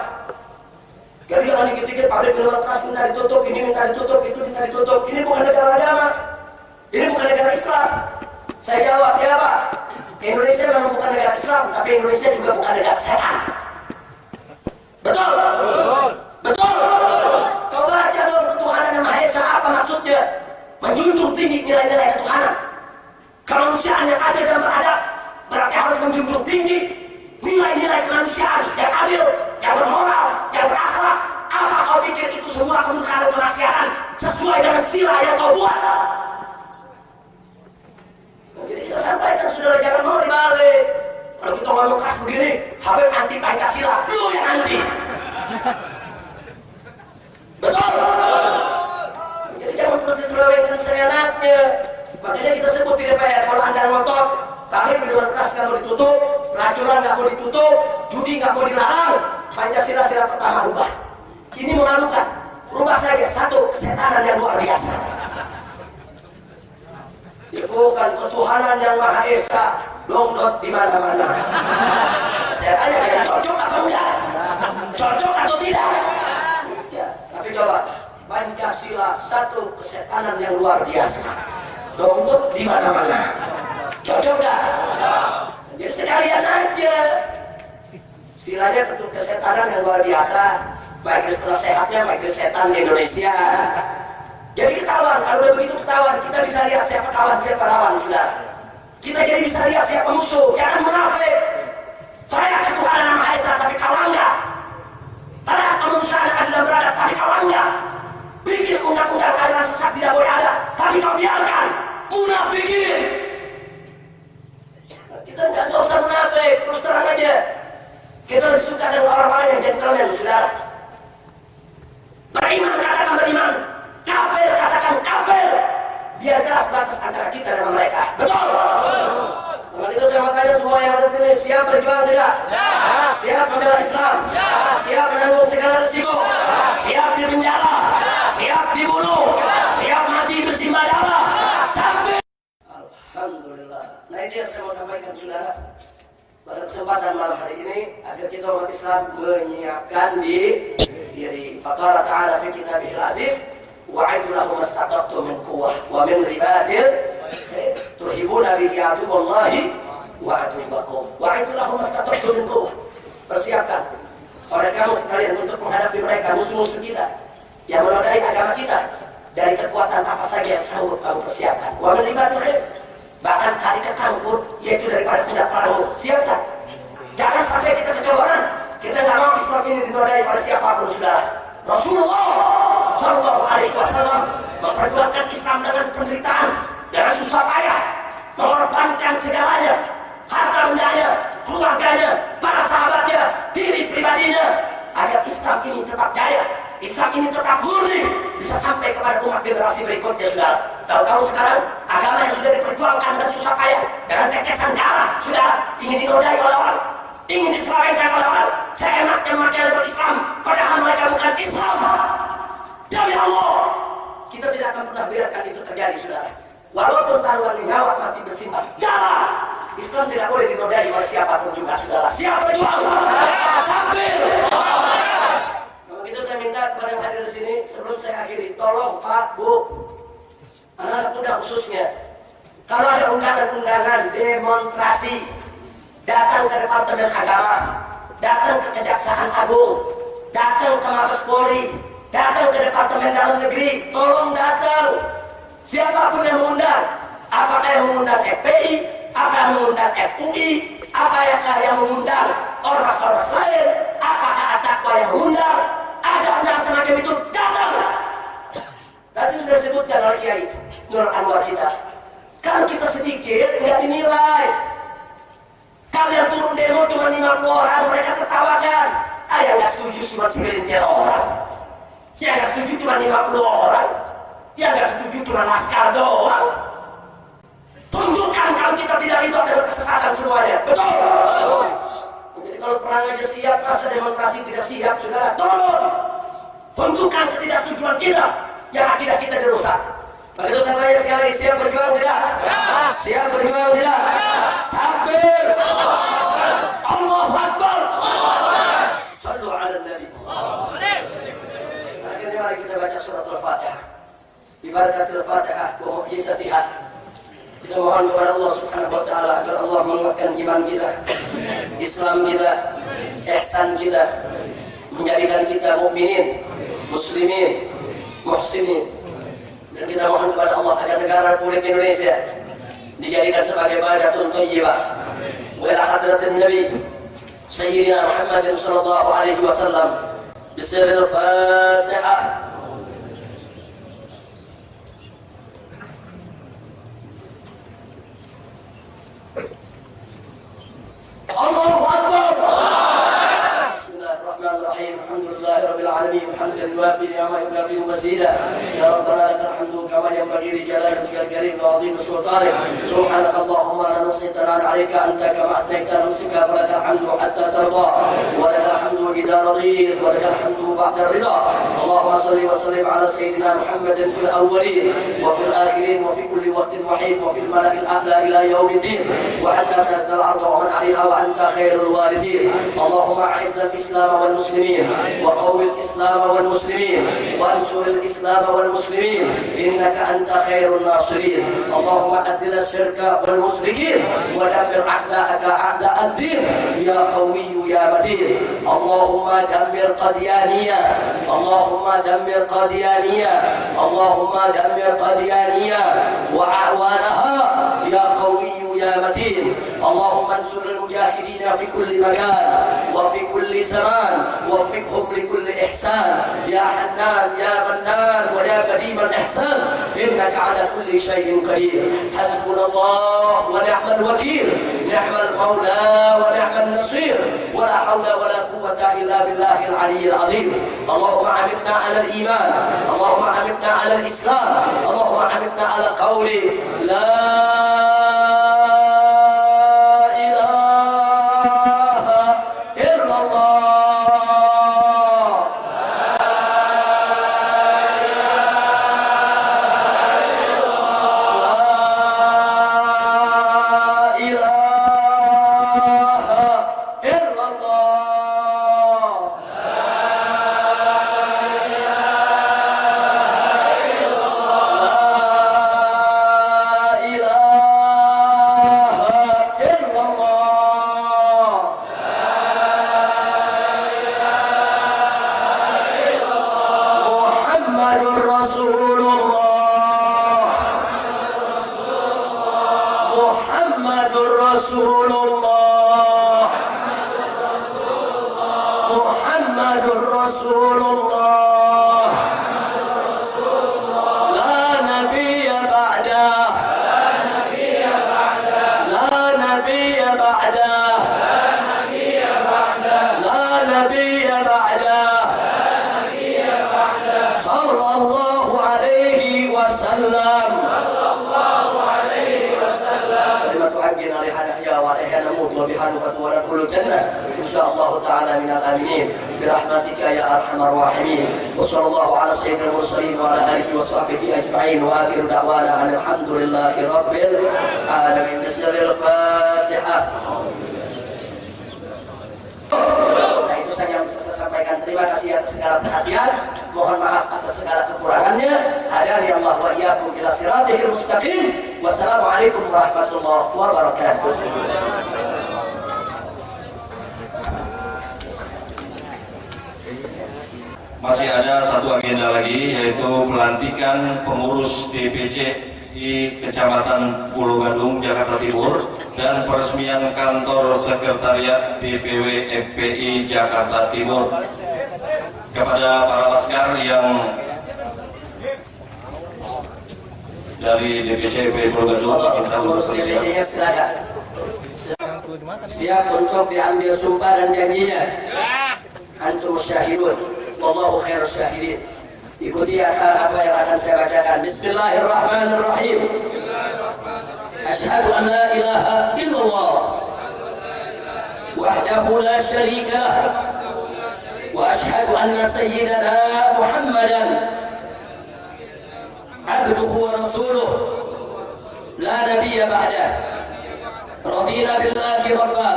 Jadi jangan dikit-dikit pabrik minuman keras minta ditutup, ini minta ditutup, itu minta ditutup. Ini bukan negara agama, ini bukan negara Islam. Saya jawab, ya Pak, Indonesia memang bukan negara Islam, tapi Indonesia juga bukan negara setan. Betul? Betul? Coba aja dong ketuhanan yang Maha Esa apa maksudnya? Menjunjung tinggi nilai-nilai ketuhanan. Kemanusiaan yang adil dan beradab berarti harus menjunjung tinggi nilai-nilai kemanusiaan yang adil, yang bermoral, yang berakhlak. Apa kau pikir itu semua pembukaan penasihat sesuai dengan sila yang kau buat? Nah, jadi kita sampaikan saudara, jangan mau dibalik. Kalau kita ngomong keras begini, Habib anti Pancasila, lu yang anti. Betul? Jadi jangan terus diselewengkan seenaknya. Makanya kita sebut di DPR, kalau Anda ngotot, pabrik minuman keras nggak mau ditutup, pelacuran nggak mau ditutup, judi nggak mau dilarang, Pancasila sila pertama rubah. Ini memalukan, rubah saja satu, kesetanan yang luar biasa. Ya, bukan ketuhanan yang Maha Esa, dongdot di mana-mana. Saya tanya, jadi cocok apa enggak? Cocok atau tidak? Ya, tapi coba, Pancasila satu, kesetanan yang luar biasa. Dongdot di mana-mana. Cocok gak? Jadi sekalian aja. Silanya bentuk kesetanan yang luar biasa. Majelis penasehatnya Majelis Setan Indonesia. Jadi ketahuan, kalau udah begitu ketahuan, kita bisa lihat siapa kawan, siapa lawan, saudara. Kita jadi bisa lihat siapa musuh. Jangan munafik. Teriak ketuhanan yang Maha Esa tapi kau enggak. Teriak kemanusiaan yang adil dan beradab tapi kau enggak. Bikin undang-undang aliran sesat tidak boleh ada, tapi kau biarkan munafikin. Kita nggak usah munafik, terus terang aja. Kita lebih suka dengan orang-orang yang gentleman, saudara. Beriman katakan beriman, kafir katakan kafir. Biar jelas batas antara kita dengan mereka. Betul? Dengan itu saya mau tanya semua yang ada di sini, siap berjuang tidak? Ya. Siap membela Islam? Ya. Siap menanggung segala risiko? Ya. Siap di penjara? Ya. Siap dibunuh? Ya. Siap mati bersimbah darah? Tapi Alhamdulillah. Nah itu yang saya mau sampaikan saudara. pada kesempatan malam hari ini agar kita umat Islam menyiapkan diri. Faqala ta'ala fi kitabihil aziz wa'iddu lahum mastata'tum min quwwah wa min ribatil turhibuna bihi aduwallahi wa aduwwakum. Wa'iddu lahum mastata'tum min quwwah. Persiapkan oleh kamu sekalian untuk menghadapi mereka musuh-musuh kita yang menodai agama kita dari kekuatan apa saja yang sanggup kamu persiapkan. Wa min ribatil khair, bahkan tali kekangkur, yaitu daripada kuda perangmu, siapkan. Jangan sampai kita kecolongan. Kita nggak mau Islam ini dinodai oleh siapapun, saudara. Rasulullah Shallallahu Alaihi Wasallam memperjuangkan Islam dengan penderitaan, dengan susah payah, mengorbankan segalanya, harta bendanya, keluarganya, para sahabatnya, diri pribadinya, agar Islam ini tetap jaya, Islam ini tetap murni, bisa sampai kepada umat generasi berikutnya, saudara. Tahu-tahu sekarang agama yang sudah diperjuangkan dengan susah payah, dengan tetesan darah, saudara, ingin dinodai oleh orang, ingin diselewengkan oleh orang. Seenaknya mereka berislam, padahal mereka bukan Islam. Demi Allah, kita tidak akan pernah biarkan itu terjadi, saudara. Walaupun taruhan nyawa mati bersimbah darah, Islam tidak boleh dinodai oleh siapapun juga, saudara. Siap berjuang, takbir. Begitu saya minta kepada yang hadir di sini, sebelum saya akhiri, tolong Pak, Bu, anak-anak muda khususnya, kalau ada undangan-undangan demonstrasi, datang ke Departemen Agama, datang ke Kejaksaan Agung, datang ke Mabes Polri, datang ke Departemen Dalam Negeri, tolong datang. Siapapun yang mengundang, apakah yang mengundang FPI, apa yang mengundang FUI, apakah yang mengundang ormas-ormas lain, apakah At-Taqwa yang mengundang, ada undangan semacam itu, datang. Tadi sudah disebutkan oleh Kiai Nur Anwar kita, kalau kita sedikit nggak dinilai. Kalian turun demo cuma 50 orang, mereka tertawakan. Yang nggak setuju cuma segelintir orang, yang nggak setuju cuma 50 orang, yang nggak setuju cuma naskah doang. Tunjukkan kalau kita tidak ridho dengan kesesatan semuanya, betul? Jadi kalau perang aja siap, masa demonstrasi tidak siap, saudara? Tolong tunjukkan ketidaksetujuan kita yang akidah kita dirusak. Maka itu saya tanya sekali lagi, siap berjuang tidak? Siap berjuang tidak? Takbir! Allahu Akbar! Sallu ala Nabi. Akhirnya mari kita baca surat Al-Fatihah. Ibarakatul Fatihah wa mu'jizatiha. Kita mohon kepada Allah Subhanahu wa taala agar Allah menguatkan iman kita, Islam kita, ihsan kita, menjadikan kita mukminin, muslimin, muhsinin. Dan kita mohon kepada Allah agar negara Republik Indonesia dijadikan sebagai badatun thayyibah. Wa ila hadratin Nabi Sayyidina Muhammad sallallahu alaihi wasallam bisirril Fatihah. Allahu Akbar. Bismillahirrahmanirrahim. Alhamdulillahirabbil alamin. Hamdan yuafi ni'amahu wa yukafi mazida. Ya Rabbana lakal hamdu kama yanbaghi li jalali wajhikal karim wa 'azimi sultanik. Subhanakallahumma la nuhsi thanan 'alaika anta kama athnayta nafsaka falakal hamdu hatta tarda wa lakal hamdu idza radit wa lakal hamdu ba'da ridha. Allahumma shalli wa sallim 'ala sayyidina Muhammadin fil awwalin wa fil akhirin wa fi kulli waqtin wa hin wa fil mala'il a'la ila yaumiddin wa hatta tarjal arda wa man 'alayha wa anta khairul warithin. Allahumma 'izzal islam wal muslimin wa qawwil islam wal muslimin wa ansuril islam wal muslimin innaka anta khairun nasirin. Allahumma adil asyirka wal musyrikin wa dammir a'da'aka a'da'ad din ya qawiyyu ya matin. Allahumma dammir qadiyaniyah, Allahumma dammir qadiyaniyah, Allahumma dammir qadiyaniyah wa a'wanaha ya qawiyyu ya matin. Allahumma ansuril mujahidin fi kulli makan wa fi kulli zaman waffiqhum li kulli ihsan ya Hannan ya Mannan wa ya Qadim al-ihsan innaka ala kulli shay'in qadir. Hasbunallah wa ni'mal wakil, ni'mal maula wa ni'mal nasir, wa la hawla wa la quwwata illa billahil aliyyil azim. Allahumma amitna ala al-iman, Allahumma amitna ala al-islam, Allahumma amitna ala qawli la ilaha Muhammadur Rasulullah. Muhammadur Rasulullah. La nabiyya ba'dah. La nabiyya ba'dah. La nabiyya ba'dah. Sallallahu alaihi wasallam. حقنا عليها نحيا وعليها نموت وبها نبعث وندخل الجنة إن شاء الله تعالى من الآمنين برحمتك يا أرحم الراحمين. وصلى الله على سيدنا المرسلين وعلى آله وصحبه أجمعين وآخر دعوانا أن الحمد لله رب العالمين. بسم الفاتحة. Nah itu saja yang bisa saya sampaikan. Terima kasih atas segala perhatian. Mohon maaf atas segala kekurangannya. Hadani Allah wa iyyakum ila siratil mustaqim. Wassalamualaikum warahmatullahi wabarakatuh. Masih ada satu agenda lagi, yaitu pelantikan pengurus DPC di Kecamatan Pulau Gadung, Jakarta Timur, dan peresmian kantor sekretariat DPW FPI Jakarta Timur. Kepada para laskar yang dari DPC FPI Pulau Gadung, pengurus DPC-nya silakan. Siap untuk diambil sumpah dan janjinya. Antum syahidun. Wallahu khairus syahidin. Ikuti apa yang akan saya bacakan. Bismillahirrahmanirrahim. Asyhadu an la ilaha illallah wahdahu la syarika lah wa asyhadu anna sayyidana Muhammadan abduhu wa rasuluh la nabiyya ba'dah. Radina billahi rabba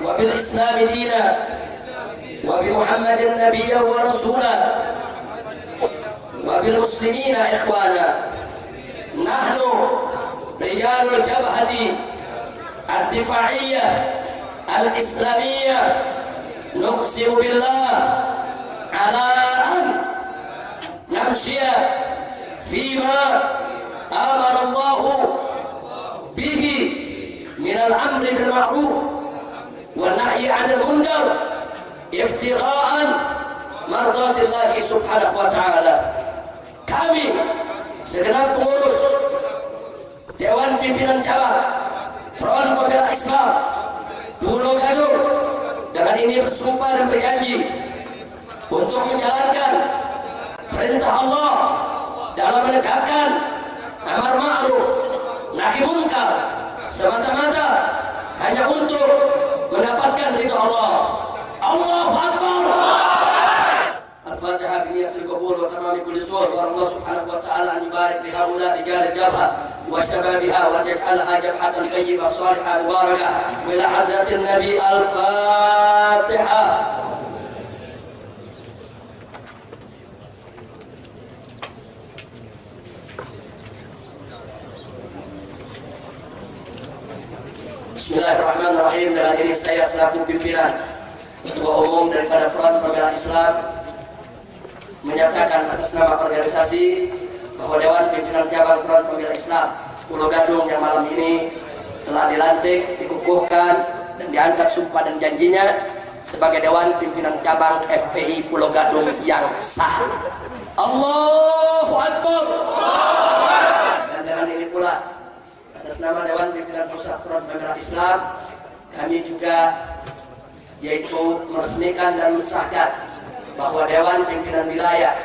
wa bil islam dina وبمحمد نبيا ورسولا وبالمسلمين إخوانا. نحن رجال الجبهة الدفاعية الإسلامية نقسم بالله على أن نمشي فيما أمر الله به من الأمر بالمعروف والنهي عن المنكر ibtighaan mardatillahi subhanahu wa ta'ala. Kami segenap pengurus Dewan Pimpinan Cabang Front Pembela Islam Pulau Gadung dengan ini bersumpah dan berjanji untuk menjalankan perintah Allah dalam menegakkan amar ma'ruf nahi munkar semata-mata hanya untuk mendapatkan ridha Allah. Allahu Akbar. Al-Fatihah biniyatil qabul wa tamami kulli su'ur wa Allah subhanahu wa ta'ala an yubarik li haula rijal jabha wa shababiha wa yaj'alha jabhatan tayyibah salihah mubarakah wa ila hadratin nabi. Al-Fatihah. Bismillahirrahmanirrahim. Dengan ini saya selaku pimpinan Ketua Umum daripada Front Pembela Islam menyatakan atas nama organisasi bahwa Dewan Pimpinan Cabang Front Pembela Islam Pulau Gadung yang malam ini telah dilantik, dikukuhkan dan diangkat sumpah dan janjinya sebagai Dewan Pimpinan Cabang FPI Pulau Gadung yang sah. Allahu Akbar. Dan dengan ini pula atas nama Dewan Pimpinan Pusat Front Pembela Islam kami juga yaitu meresmikan dan mensahkan bahwa Dewan Pimpinan Wilayah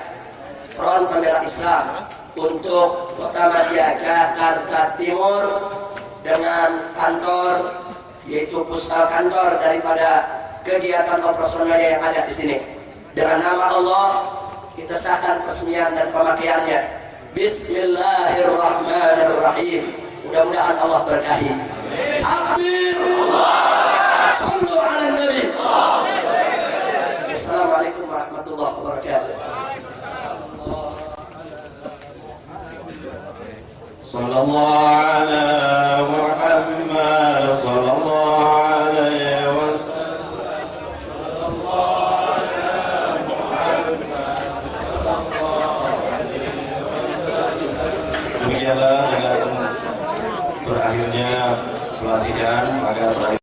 Front Pembela Islam untuk Kota Madia Jakarta Timur dengan kantor yaitu pusat kantor daripada kegiatan operasionalnya yang ada di sini. Dengan nama Allah kita sahkan peresmian dan pemakaiannya. Bismillahirrahmanirrahim. Mudah-mudahan Allah berkahi. Takbir. Sallu ala Nabi. Assalamualaikum warahmatullahi wabarakatuh. Sallallahu ala Muhammad sallallahu alaihi wasallam. Demikianlah dengan akhirnya pelatihan, maka